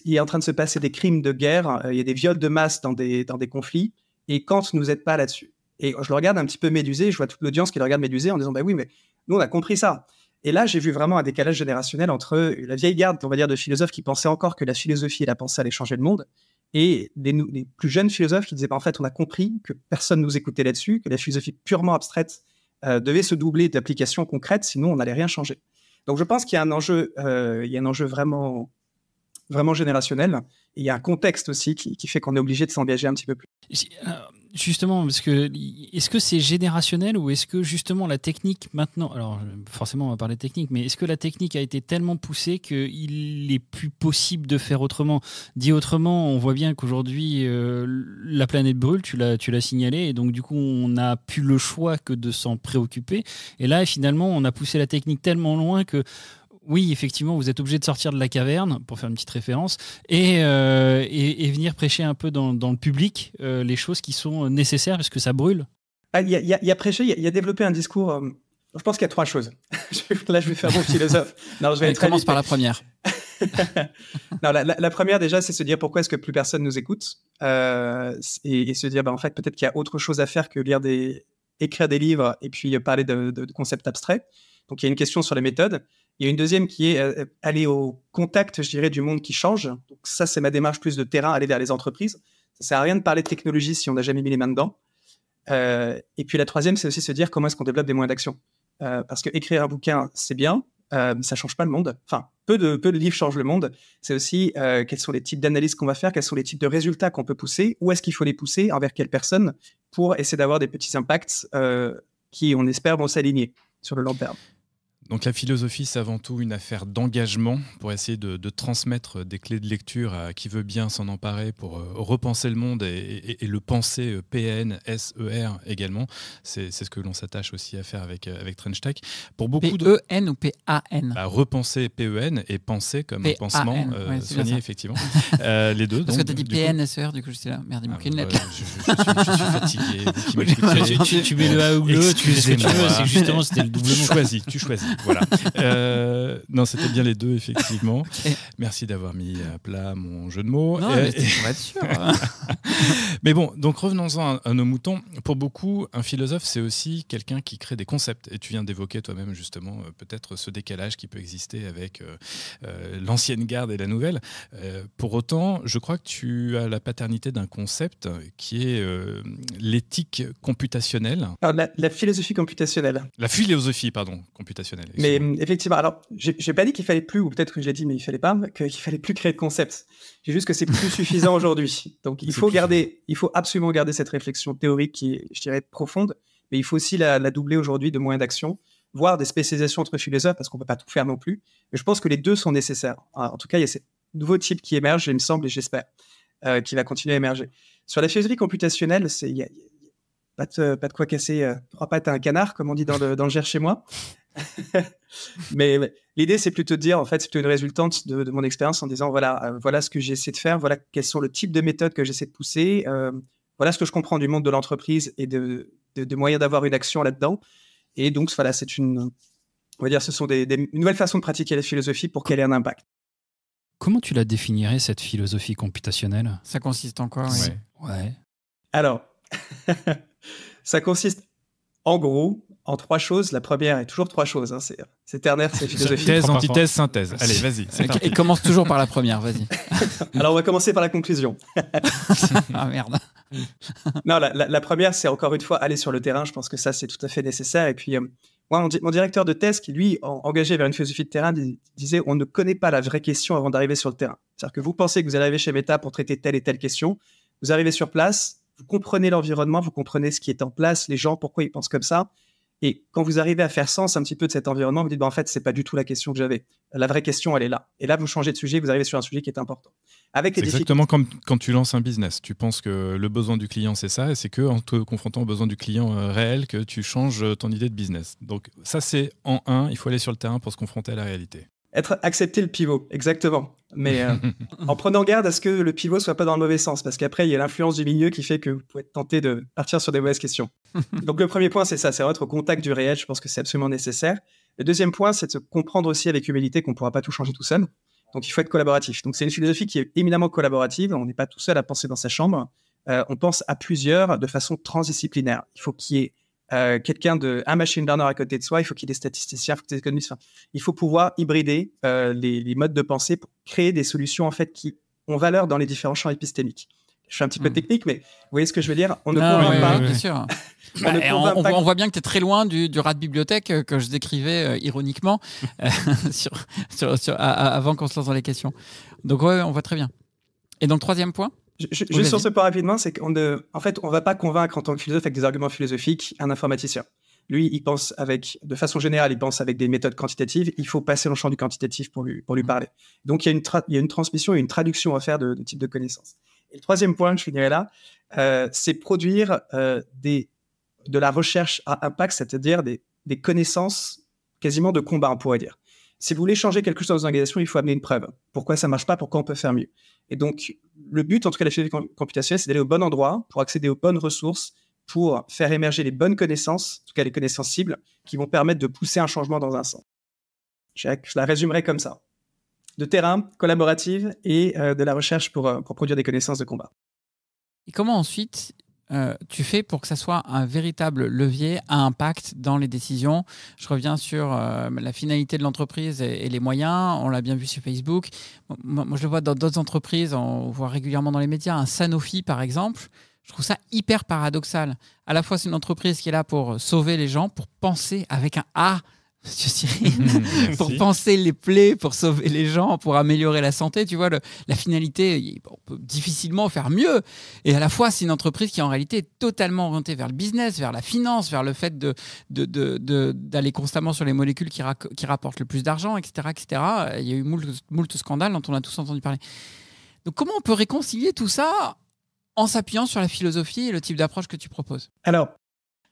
il est en train de se passer des crimes de guerre, il y a des viols de masse dans des conflits, et Kant ne nous aide pas là-dessus. Et je le regarde un petit peu médusé, je vois toute l'audience qui le regarde médusé en disant, bah oui, mais nous, on a compris ça. Et là, j'ai vu vraiment un décalage générationnel entre la vieille garde, on va dire, de philosophes qui pensaient encore que la philosophie et la pensée allaient changer le monde, et les plus jeunes philosophes qui disaient, en fait, on a compris que personne ne nous écoutait là-dessus, que la philosophie purement abstraite devait se doubler d'applications concrètes, sinon on n'allait rien changer. Donc je pense qu'il y a un enjeu, vraiment, vraiment générationnel, et il y a un contexte aussi qui fait qu'on est obligé de s'engager un petit peu plus. Justement, parce que est-ce que c'est générationnel ou est-ce que justement la technique maintenant, alors forcément on va parler de technique, mais est-ce que la technique a été tellement poussée qu'il est plus possible de faire autrement? Dit autrement, on voit bien qu'aujourd'hui la planète brûle, tu l'as signalé, et donc du coup on n'a plus le choix que de s'en préoccuper. Et là finalement on a poussé la technique tellement loin que oui, effectivement, vous êtes obligé de sortir de la caverne, pour faire une petite référence, et venir prêcher un peu dans le public les choses qui sont nécessaires, parce que ça brûle. Il y a prêché, il y a développé un discours. Je pense qu'il y a 3 choses. Là, je vais faire mon philosophe. Non, commence par la première. Non, la première, déjà, c'est se dire pourquoi est-ce que plus personne nous écoute, et se dire, en fait, peut-être qu'il y a autre chose à faire que écrire des livres et puis parler de concepts abstraits. Donc, il y a une question sur les méthodes. Il y a une deuxième qui est aller au contact, je dirais, du monde qui change. Donc ça, c'est ma démarche plus de terrain, aller vers les entreprises. Ça sert à rien de parler de technologie si on n'a jamais mis les mains dedans. Et puis la troisième, c'est aussi se dire comment est-ce qu'on développe des moyens d'action. Parce que écrire un bouquin, c'est bien, mais ça change pas le monde. Enfin, peu de livres changent le monde. C'est aussi quels sont les types d'analyses qu'on va faire, quels sont les types de résultats qu'on peut pousser, où est-ce qu'il faut les pousser, envers quelles personnes, pour essayer d'avoir des petits impacts qui, on espère, vont s'aligner sur le long terme. Donc la philosophie, c'est avant tout une affaire d'engagement pour essayer de transmettre des clés de lecture à qui veut bien s'en emparer pour repenser le monde et le penser PEN-SER également. C'est ce que l'on s'attache aussi à faire avec TrenchTech. Pour beaucoup PEN ou PAN? Repenser PEN et penser comme un pansement soigné, effectivement. Les deux. Parce que tu as dit PN-SER, du coup, j'étais là. Merde, il manquait une lettre. Je suis fatigué. Tu mets le A ou le E, tu fais ce que tu veux. C'est justement, c'était le doublement. Tu choisis. Voilà. Non, c'était bien les deux, effectivement. Merci d'avoir mis à plat mon jeu de mots. Non, mais on va être sûr. Mais bon, donc revenons-en à nos moutons. Pour beaucoup, un philosophe, c'est aussi quelqu'un qui crée des concepts. Et tu viens d'évoquer toi-même, justement, peut-être ce décalage qui peut exister avec l'ancienne garde et la nouvelle. Pour autant, je crois que tu as la paternité d'un concept qui est l'éthique computationnelle. Alors, la philosophie computationnelle. La philosophie, pardon, computationnelle. Mais effectivement, alors, j'ai pas dit qu'il fallait plus, ou peut-être que je l'ai dit, mais il fallait pas, qu'il fallait plus créer de concepts. J'ai juste que c'est plus suffisant aujourd'hui. Donc, il faut absolument garder cette réflexion théorique qui est, je dirais, profonde, mais il faut aussi la doubler aujourd'hui de moyens d'action, voire des spécialisations entre philosophes, parce qu'on peut pas tout faire non plus. Mais je pense que les deux sont nécessaires. En tout cas, il y a ce nouveau type qui émerge, il me semble, et j'espère, qui va continuer à émerger. Sur la philosophie computationnelle, il y a pas de quoi casser trois pattes à un canard, comme on dit dans le GER chez moi. Mais l'idée, c'est plutôt de dire, en fait, c'est plutôt une résultante de mon expérience en disant, voilà ce que j'essaie de faire, voilà quels sont le type de méthodes que j'essaie de pousser, voilà ce que je comprends du monde de l'entreprise et de moyens d'avoir une action là-dedans. Et donc, voilà, c'est on va dire, ce sont une nouvelle façon de pratiquer la philosophie pour qu'elle ait un impact. Comment tu la définirais, cette philosophie computationnelle? Ça consiste en quoi? Ouais. Alors, ça consiste en gros en 3 choses. La première est toujours 3 choses. Hein. C'est ternaire, c'est philosophie. Thèse, antithèse, synthèse. Allez, vas-y. Et commence toujours par la première, vas-y. Alors, on va commencer par la conclusion. Ah merde. Non, la première, c'est encore une fois aller sur le terrain. Je pense que ça, c'est tout à fait nécessaire. Et puis, moi, mon directeur de thèse, qui lui, engagé vers une philosophie de terrain, disait on ne connaît pas la vraie question avant d'arriver sur le terrain. C'est-à-dire que vous pensez que vous allez arriver chez Meta pour traiter telle et telle question. Vous arrivez sur place, vous comprenez l'environnement, vous comprenez ce qui est en place, les gens, pourquoi ils pensent comme ça. Et quand vous arrivez à faire sens un petit peu de cet environnement, vous dites, en fait, c'est pas du tout la question que j'avais. La vraie question, elle est là. Et là, vous changez de sujet, vous arrivez sur un sujet qui est important. Avec les C'est exactement comme quand tu lances un business. Tu penses que le besoin du client, c'est ça, et c'est qu'en te confrontant au besoin du client réel que tu changes ton idée de business. Donc ça, c'est en un, il faut aller sur le terrain pour se confronter à la réalité. Accepter le pivot, exactement. Mais en prenant garde à ce que le pivot soit pas dans le mauvais sens, parce qu'après, il y a l'influence du milieu qui fait que vous pouvez être tenté de partir sur des mauvaises questions. Donc le premier point, c'est ça, c'est être au contact du réel. Je pense que c'est absolument nécessaire. Le deuxième point, c'est de se comprendre aussi avec humilité qu'on ne pourra pas tout changer tout seul. Donc il faut être collaboratif. Donc c'est une philosophie qui est éminemment collaborative. On n'est pas tout seul à penser dans sa chambre. On pense à plusieurs de façon transdisciplinaire. Il faut qu'il y ait un machine learner à côté de soi, il faut qu'il y ait des statisticiens, il faut qu'il y ait des économistes. Il faut pouvoir hybrider les modes de pensée pour créer des solutions en fait qui ont valeur dans les différents champs épistémiques. Je suis un petit peu technique, mais vous voyez ce que je veux dire? On ne convainc pas. Bien sûr. On voit bien que tu es très loin du rat de bibliothèque que je décrivais ironiquement avant qu'on se lance dans les questions. Donc ouais, on voit très bien. Et donc troisième point? Juste sur ce point rapidement, c'est qu'on ne va pas convaincre en tant que philosophe avec des arguments philosophiques un informaticien. Lui, il pense de façon générale, il pense avec des méthodes quantitatives. Il faut passer dans le champ du quantitatif pour lui parler. Donc, il y a une transmission et une traduction à faire de type de connaissances. Et le troisième point, je finirai là, c'est produire de la recherche à impact, c'est-à-dire des connaissances quasiment de combat, on pourrait dire. Si vous voulez changer quelque chose dans une organisation, il faut amener une preuve. Pourquoi ça marche pas? Pourquoi on peut faire mieux? Et donc, le but, en tout cas, de la philosophie computationnelle, c'est d'aller au bon endroit pour accéder aux bonnes ressources, pour faire émerger les bonnes connaissances, en tout cas les connaissances cibles, qui vont permettre de pousser un changement dans un sens. Je la résumerai comme ça. De terrain, collaborative et de la recherche pour produire des connaissances de combat. Et comment ensuite tu fais pour que ça soit un véritable levier à impact dans les décisions? Je reviens sur la finalité de l'entreprise et les moyens. On l'a bien vu sur Facebook. Moi, je le vois dans d'autres entreprises. On voit régulièrement dans les médias. Un Sanofi, par exemple. Je trouve ça hyper paradoxal. À la fois, c'est une entreprise qui est là pour sauver les gens, pour penser avec un A, Monsieur Cyril, pour penser les plaies, pour sauver les gens, pour améliorer la santé. Tu vois, la finalité, on peut difficilement faire mieux. Et à la fois, c'est une entreprise qui en réalité est totalement orientée vers le business, vers la finance, vers le fait d'aller constamment sur les molécules qui rapportent le plus d'argent, etc., etc. Il y a eu moult scandales dont on a tous entendu parler. Donc comment on peut réconcilier tout ça en s'appuyant sur la philosophie et le type d'approche que tu proposes? Alors,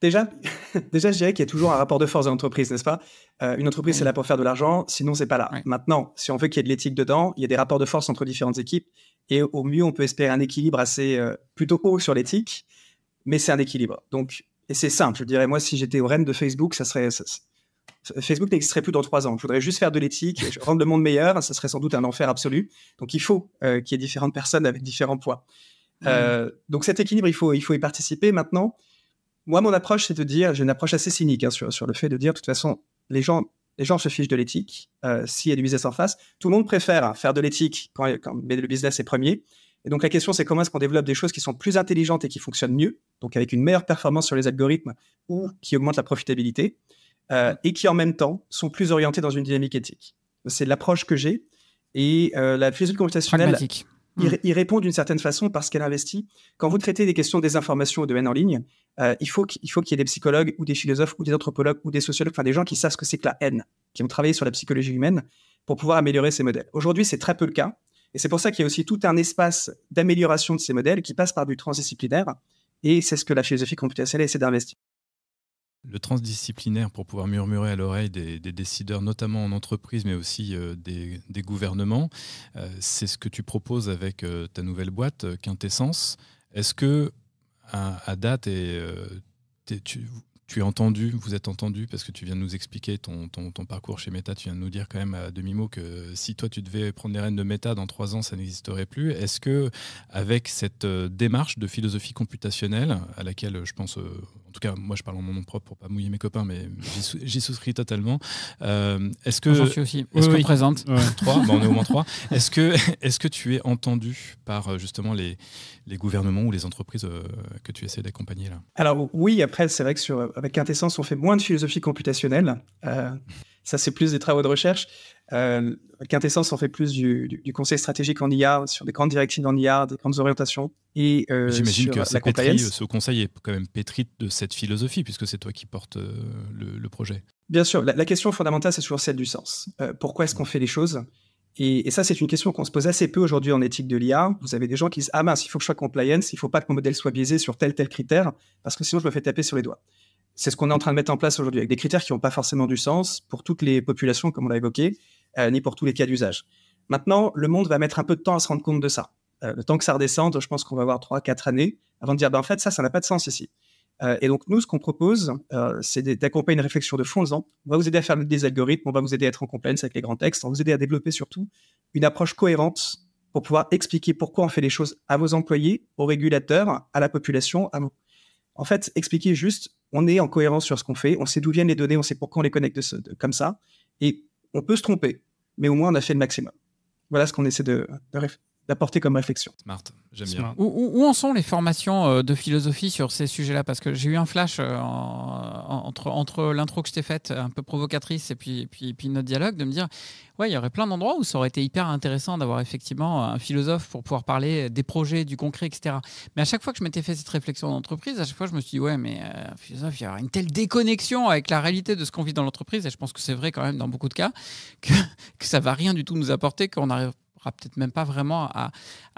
Déjà, je dirais qu'il y a toujours un rapport de force dans l'entreprise, n'est-ce pas? Une entreprise, c'est là pour faire de l'argent, sinon, c'est pas là. Oui. Maintenant, si on veut qu'il y ait de l'éthique dedans, il y a des rapports de force entre différentes équipes, et au mieux, on peut espérer un équilibre assez plutôt haut sur l'éthique, mais c'est un équilibre. Donc, et c'est simple, je dirais, moi, si j'étais au rêne de Facebook, Facebook n'existerait plus dans 3 ans. Je voudrais juste faire de l'éthique, rendre le monde meilleur, ça serait sans doute un enfer absolu. Donc, il faut qu'il y ait différentes personnes avec différents poids. Donc, cet équilibre, il faut y participer. Maintenant, moi, mon approche, c'est de dire, j'ai une approche assez cynique sur le fait de dire, de toute façon, les gens se fichent de l'éthique. S'il y a du business en face, tout le monde préfère faire de l'éthique quand le business est premier. Et donc, la question, c'est comment est-ce qu'on développe des choses qui sont plus intelligentes et qui fonctionnent mieux, donc avec une meilleure performance sur les algorithmes ou qui augmentent la profitabilité, et qui, en même temps, sont plus orientées dans une dynamique éthique. C'est l'approche que j'ai. Et la philosophie computationnelle... Pragmatique. Il répond d'une certaine façon parce qu'elle investit. Quand vous traitez des questions de désinformation ou de haine en ligne, il faut qu'il y ait des psychologues ou des philosophes ou des anthropologues ou des sociologues, enfin des gens qui savent ce que c'est que la haine, qui ont travaillé sur la psychologie humaine pour pouvoir améliorer ces modèles. Aujourd'hui, c'est très peu le cas. Et c'est pour ça qu'il y a aussi tout un espace d'amélioration de ces modèles qui passe par du transdisciplinaire. Et c'est ce que la philosophie computationnelle essaie d'investir. Le transdisciplinaire pour pouvoir murmurer à l'oreille des décideurs, notamment en entreprise, mais aussi des gouvernements, c'est ce que tu proposes avec ta nouvelle boîte, Quintessence. Est-ce que, à date, tu es entendu, vous êtes entendu, parce que tu viens de nous expliquer ton parcours chez Meta, tu viens de nous dire quand même à demi-mot que si toi tu devais prendre les rênes de Meta dans 3 ans, ça n'existerait plus. Est-ce que avec cette démarche de philosophie computationnelle, à laquelle je pense, en tout cas moi je parle en mon nom propre pour pas mouiller mes copains, mais j'y souscris totalement. Est-ce que j'en suis aussi. Est-ce que présente 3, on est au moins 3. Est-ce que tu es entendu par justement les gouvernements ou les entreprises que tu essaies d'accompagner là? Alors oui, après c'est vrai que avec Quintessence, on fait moins de philosophie computationnelle. Ça, c'est plus des travaux de recherche. Quintessence, on fait plus du conseil stratégique en IA, sur des grandes directives en IA, des grandes orientations. Et j'imagine sur que la compliance. ce conseil est quand même pétri de cette philosophie, puisque c'est toi qui portes le projet. Bien sûr, la question fondamentale, c'est toujours celle du sens. Pourquoi est-ce qu'on fait les choses ? Et ça, c'est une question qu'on se pose assez peu aujourd'hui en éthique de l'IA. Vous avez des gens qui disent « Ah mince, il faut que je sois compliance, il ne faut pas que mon modèle soit biaisé sur tel critère, parce que sinon je me fais taper sur les doigts. » C'est ce qu'on est en train de mettre en place aujourd'hui, avec des critères qui n'ont pas forcément du sens pour toutes les populations, comme on l'a évoqué, ni pour tous les cas d'usage. Maintenant, le monde va mettre un peu de temps à se rendre compte de ça. Le temps que ça redescende, je pense qu'on va avoir 3-4 années avant de dire en fait, ça n'a pas de sens ici. Et donc, nous, ce qu'on propose, c'est d'accompagner une réflexion de fond en disant on va vous aider à faire des algorithmes, on va vous aider à être en compliance avec les grands textes, on va vous aider à développer surtout une approche cohérente pour pouvoir expliquer pourquoi on fait les choses à vos employés, aux régulateurs, à la population, à vous. En fait, expliquer juste, on est en cohérence sur ce qu'on fait, on sait d'où viennent les données, on sait pourquoi on les connecte comme ça, et on peut se tromper, mais au moins on a fait le maximum. Voilà ce qu'on essaie d'apporter comme réflexion. Smart, j'aime bien. Où en sont les formations de philosophie sur ces sujets-là ? Parce que j'ai eu un flash entre l'intro que je t'ai faite, un peu provocatrice, et puis notre dialogue, de me dire, ouais, il y aurait plein d'endroits où ça aurait été hyper intéressant d'avoir effectivement un philosophe pour pouvoir parler des projets, du concret, etc. Mais à chaque fois que je m'étais fait cette réflexion d'entreprise, à chaque fois je me suis dit, ouais, mais philosophe, il y aura une telle déconnexion avec la réalité de ce qu'on vit dans l'entreprise, et je pense que c'est vrai quand même dans beaucoup de cas, que ça ne va rien du tout nous apporter, qu'on arrive peut-être même pas vraiment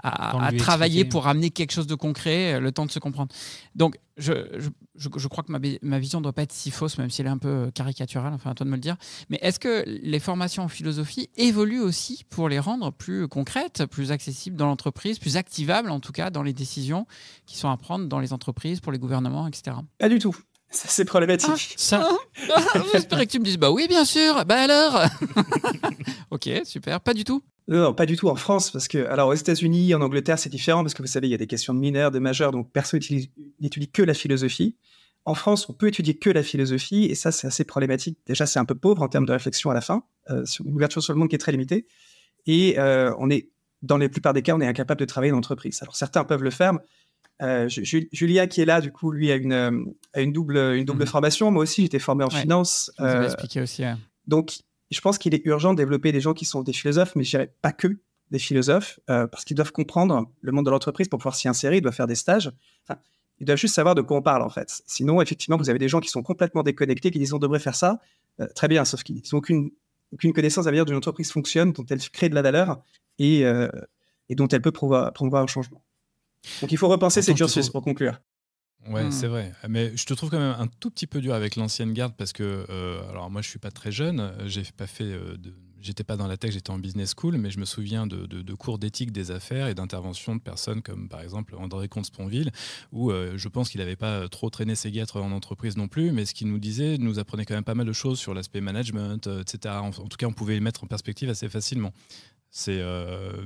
à travailler pour amener quelque chose de concret, le temps de se comprendre. Donc, je crois que ma vision ne doit pas être si fausse, même si elle est un peu caricaturale, enfin à toi de me le dire. Mais est-ce que les formations en philosophie évoluent aussi pour les rendre plus concrètes, plus accessibles dans l'entreprise, plus activables en tout cas dans les décisions qui sont à prendre dans les entreprises, pour les gouvernements, etc. Pas du tout. Ça, c'est problématique. J'espérais que tu me dises, bah oui, bien sûr, bah alors. Ok, super, pas du tout. Non, pas du tout en France, parce que, alors aux États-Unis, en Angleterre, c'est différent, parce que vous savez, il y a des questions de mineurs, de majeurs, donc personne n'étudie que la philosophie. En France, on peut étudier que la philosophie, et ça, c'est assez problématique. Déjà, c'est un peu pauvre en termes de réflexion à la fin, sur une ouverture sur le monde qui est très limitée, et dans la plupart des cas, on est incapable de travailler dans l'entreprise. Alors, certains peuvent le faire. Julia, qui est là, du coup, lui a une double formation. Moi aussi, j'étais formé en finance. Vous avez expliqué aussi. Donc, je pense qu'il est urgent de développer des gens qui sont des philosophes, mais je dirais pas que des philosophes, parce qu'ils doivent comprendre le monde de l'entreprise pour pouvoir s'y insérer, ils doivent faire des stages. Enfin, ils doivent juste savoir de quoi on parle, en fait. Sinon, effectivement, vous avez des gens qui sont complètement déconnectés, qui disent on devrait faire ça. Très bien, sauf qu'ils n'ont aucune connaissance à dire d'une entreprise fonctionne, dont elle crée de la valeur et dont elle peut promouvoir un changement. Donc, il faut repenser ces cursus pour conclure. Ouais, c'est vrai. Mais je te trouve quand même un tout petit peu dur avec l'ancienne garde parce que, alors moi, je suis pas très jeune. J'étais pas dans la tech, j'étais en business school, mais je me souviens de cours d'éthique des affaires et d'interventions de personnes comme par exemple André Comte-Sponville, où je pense qu'il n'avait pas trop traîné ses guêtres en entreprise non plus, mais ce qu'il nous apprenait quand même pas mal de choses sur l'aspect management, etc. En tout cas, on pouvait les mettre en perspective assez facilement.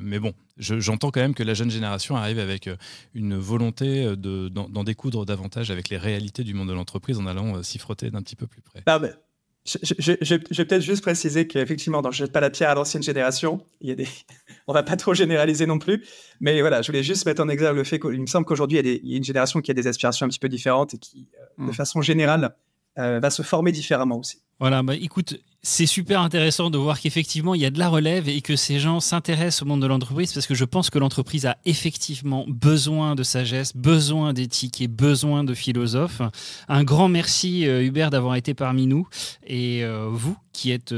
Mais bon, j'entends quand même que la jeune génération arrive avec une volonté d'en découdre davantage avec les réalités du monde de l'entreprise en allant s'y frotter d'un petit peu plus près. Ah ben, je vais peut-être juste préciser qu'effectivement, je ne jette pas la pierre à l'ancienne génération. On ne va pas trop généraliser non plus. Mais voilà, je voulais juste mettre en exergue le fait qu'il me semble qu'aujourd'hui, il y a une génération qui a des aspirations un petit peu différentes et qui, de façon générale, va se former différemment aussi. Voilà, bah écoute, c'est super intéressant de voir qu'effectivement il y a de la relève et que ces gens s'intéressent au monde de l'entreprise, parce que je pense que l'entreprise a effectivement besoin de sagesse, besoin d'éthique et besoin de philosophes. Un grand merci Hubert d'avoir été parmi nous, et vous qui êtes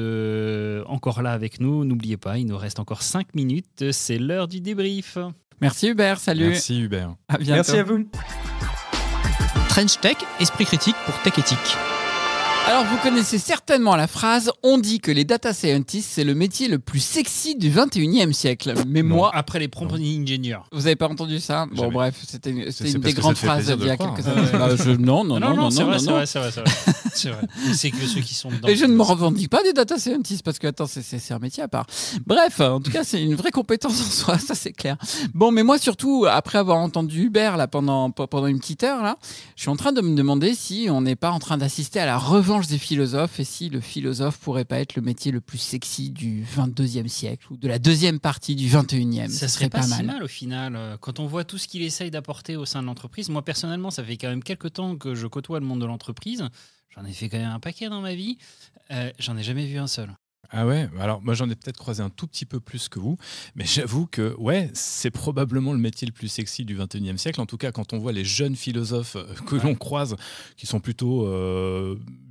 encore là avec nous, n'oubliez pas, il nous reste encore 5 minutes, c'est l'heure du débrief. Merci Hubert, salut. Merci Hubert. À bientôt. Merci à vous. Trench Tech, esprit critique pour Tech Éthique. Alors, vous connaissez certainement la phrase « On dit que les data scientists, c'est le métier le plus sexy du 21e siècle. » Mais Non, moi... après les prompt engineers. Vous n'avez pas entendu ça? Bon, Jamais. bref, c'était une des parce que grandes ça te fait phrases plaisir d'il y a de le quelques croire. années. Non, c'est vrai. C'est vrai. C'est que ceux qui sont dedans. Et je ne me revendique pas des data scientists parce que, attends, c'est un métier à part. Bref, en tout cas, c'est une vraie compétence en soi, ça c'est clair. Bon, mais moi surtout, après avoir entendu Hubert là, pendant une petite heure, là, je suis en train de me demander si on n'est pas en train d'assister à la revanche des philosophes et si le philosophe pourrait pas être le métier le plus sexy du 22e siècle ou de la deuxième partie du 21e. Ça serait pas si mal au final. Quand on voit tout ce qu'il essaye d'apporter au sein de l'entreprise, moi personnellement, ça fait quand même quelques temps que je côtoie le monde de l'entreprise. J'en ai fait quand même un paquet dans ma vie. J'en ai jamais vu un seul. Ah ouais, alors moi j'en ai peut-être croisé un tout petit peu plus que vous, mais j'avoue que ouais, c'est probablement le métier le plus sexy du 21e siècle. En tout cas, quand on voit les jeunes philosophes que l'on croise, qui sont plutôt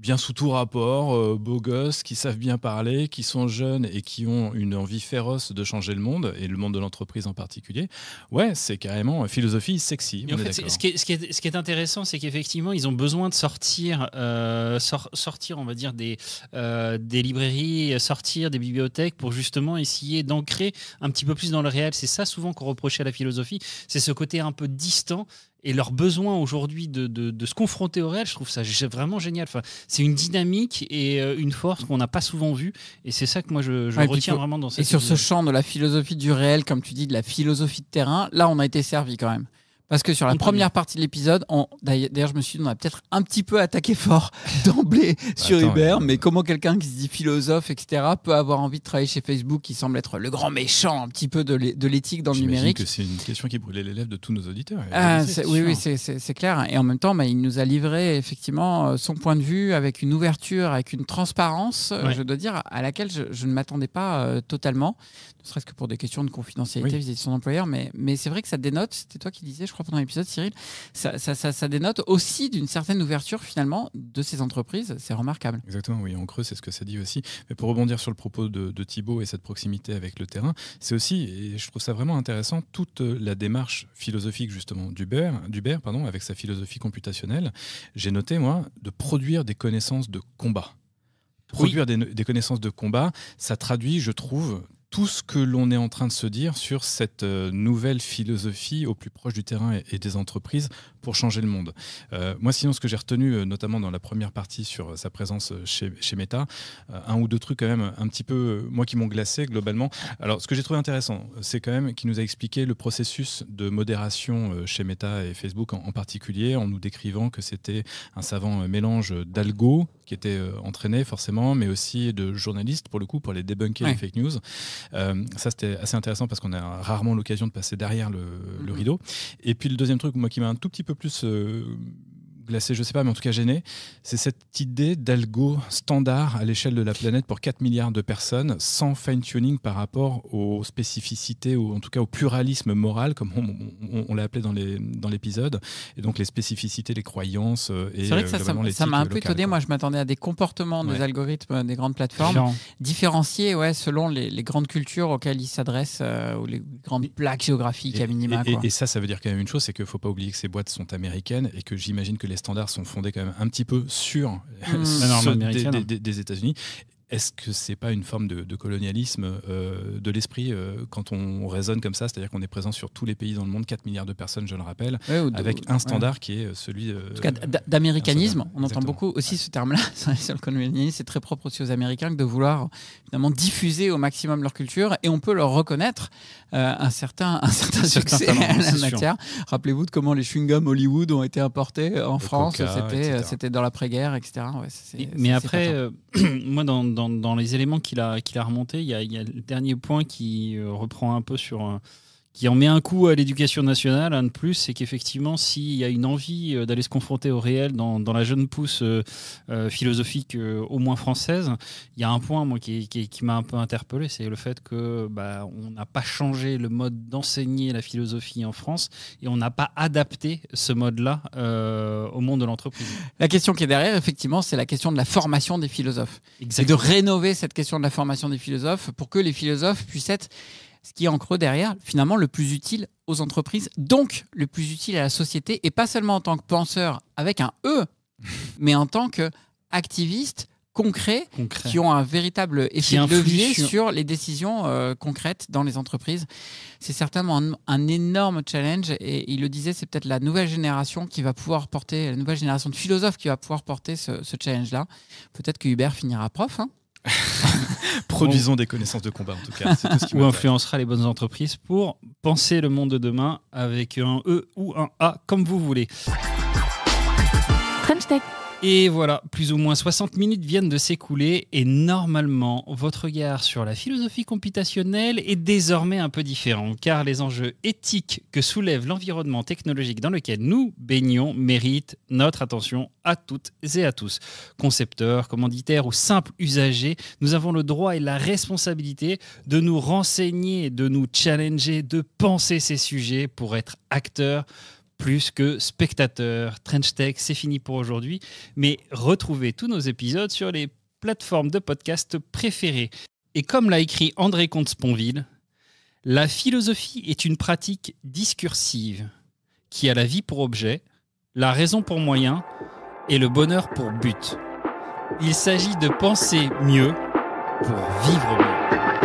bien sous tout rapport, beaux gosses, qui savent bien parler, qui sont jeunes et qui ont une envie féroce de changer le monde, et le monde de l'entreprise en particulier, ouais, c'est carrément philosophie sexy. En fait, ce qui est intéressant, c'est qu'effectivement, ils ont besoin de sortir, on va dire, des librairies, sortir des bibliothèques pour justement essayer d'ancrer un petit peu plus dans le réel. C'est ça souvent qu'on reprochait à la philosophie, c'est ce côté un peu distant et leur besoin aujourd'hui de se confronter au réel. Je trouve ça vraiment génial. Enfin, c'est une dynamique et une force qu'on n'a pas souvent vue, et c'est ça que moi je retiens vraiment dans cette... Et sur ce champ de la philosophie du réel, comme tu dis, de la philosophie de terrain, là on a été servi quand même. Parce que sur la première partie de l'épisode, d'ailleurs je me suis dit on a peut-être un petit peu attaqué fort d'emblée sur Hubert, mais comment quelqu'un qui se dit philosophe, etc., peut avoir envie de travailler chez Facebook, qui semble être le grand méchant un petit peu de l'éthique dans le numérique. Que c'est une question qui brûlait les lèvres de tous nos auditeurs. Oui, c'est clair. Et en même temps, il nous a livré effectivement son point de vue avec une ouverture, avec une transparence, je dois dire, à laquelle je ne m'attendais pas totalement, ne serait-ce que pour des questions de confidentialité vis-à-vis de son employeur. Mais c'est vrai que ça dénote, c'était toi qui disais, je crois, pendant l'épisode, Cyril, ça dénote aussi d'une certaine ouverture finalement de ces entreprises. C'est remarquable. Exactement, oui, en creux, c'est ce que ça dit aussi. Mais pour rebondir sur le propos de Thibaut et cette proximité avec le terrain, c'est aussi, et je trouve ça vraiment intéressant, toute la démarche philosophique justement d'Hubert, avec sa philosophie computationnelle. J'ai noté, moi, de produire des connaissances de combat. Produire des connaissances de combat, ça traduit, je trouve, tout ce que l'on est en train de se dire sur cette nouvelle philosophie au plus proche du terrain et des entreprises pour changer le monde. Moi, sinon, ce que j'ai retenu, notamment dans la première partie sur sa présence chez Meta, un ou deux trucs quand même un petit peu, moi, qui m'ont glacé globalement. Alors, ce que j'ai trouvé intéressant, c'est quand même qu'il nous a expliqué le processus de modération chez Meta et Facebook en particulier, en nous décrivant que c'était un savant mélange d'algo qui était entraîné forcément, mais aussi de journalistes, pour le coup, pour les débunker les fake news. Ça, c'était assez intéressant parce qu'on a rarement l'occasion de passer derrière le rideau. Et puis le deuxième truc, moi, qui m'a un tout petit peu plus glacé, je sais pas, mais en tout cas gêné, c'est cette idée d'algo standard à l'échelle de la planète pour 4 milliards de personnes, sans fine-tuning par rapport aux spécificités, ou en tout cas au pluralisme moral, comme on l'a appelé dans l'épisode, et donc les spécificités, les croyances et c'est vrai que ça m'a un peu étonné. Moi, je m'attendais à des comportements des algorithmes des grandes plateformes différenciés selon les grandes cultures auxquelles ils s'adressent, ou les grandes plaques géographiques à minima. Et ça veut dire quand même une chose, c'est qu'il ne faut pas oublier que ces boîtes sont américaines et que j'imagine que les standards sont fondés quand même un petit peu sur ceux des États-Unis. Est-ce que c'est pas une forme de colonialisme de l'esprit quand on raisonne comme ça, c'est-à-dire qu'on est présent sur tous les pays dans le monde, 4 milliards de personnes, je le rappelle, avec un standard qui est celui... en tout cas, d'américanisme. On entend beaucoup aussi ce terme-là sur le colonialisme. C'est très propre aussi aux Américains que de vouloir finalement diffuser au maximum leur culture, et on peut leur reconnaître un certain succès à la matière. Rappelez-vous de comment les chewing-gums Hollywood ont été importés en France. C'était dans l'après-guerre, etc. Mais après, moi, dans les éléments qu'il a remontés, il y a le dernier point qui reprend un peu sur... qui en met un coup à l'éducation nationale, un de plus, c'est qu'effectivement, s'il y a une envie d'aller se confronter au réel dans la jeune pousse philosophique, au moins française, il y a un point, moi, qui m'a un peu interpellé, c'est le fait que on n'a pas changé le mode d'enseigner la philosophie en France, et on n'a pas adapté ce mode-là au monde de l'entreprise. La question qui est derrière, effectivement, c'est la question de la formation des philosophes. Exactement. Et de rénover cette question de la formation des philosophes pour que les philosophes puissent être, ce qui est en creux derrière, finalement le plus utile aux entreprises, donc le plus utile à la société, et pas seulement en tant que penseur avec un E, mais en tant qu'activistes concrets qui ont un véritable effet de levier sur les décisions concrètes dans les entreprises. C'est certainement un énorme challenge, et il le disait, c'est peut-être la nouvelle génération qui va pouvoir porter, la nouvelle génération de philosophes qui va pouvoir porter ce challenge-là. Peut-être que Hubert finira prof, hein. Produisons des connaissances de combat, en tout cas. C'est tout ce qui ou influencera les bonnes entreprises pour penser le monde de demain avec un E ou un A, comme vous voulez. French Tech. Et voilà, plus ou moins 60 minutes viennent de s'écouler et normalement, votre regard sur la philosophie computationnelle est désormais un peu différent car les enjeux éthiques que soulève l'environnement technologique dans lequel nous baignons méritent notre attention à toutes et à tous. Concepteurs, commanditaires ou simples usagers, nous avons le droit et la responsabilité de nous renseigner, de nous challenger, de penser ces sujets pour être acteurs plus que spectateurs. Trench Tech, c'est fini pour aujourd'hui, mais retrouvez tous nos épisodes sur les plateformes de podcast préférées. Et comme l'a écrit André Comte-Sponville, la philosophie est une pratique discursive qui a la vie pour objet, la raison pour moyen et le bonheur pour but. Il s'agit de penser mieux pour vivre mieux.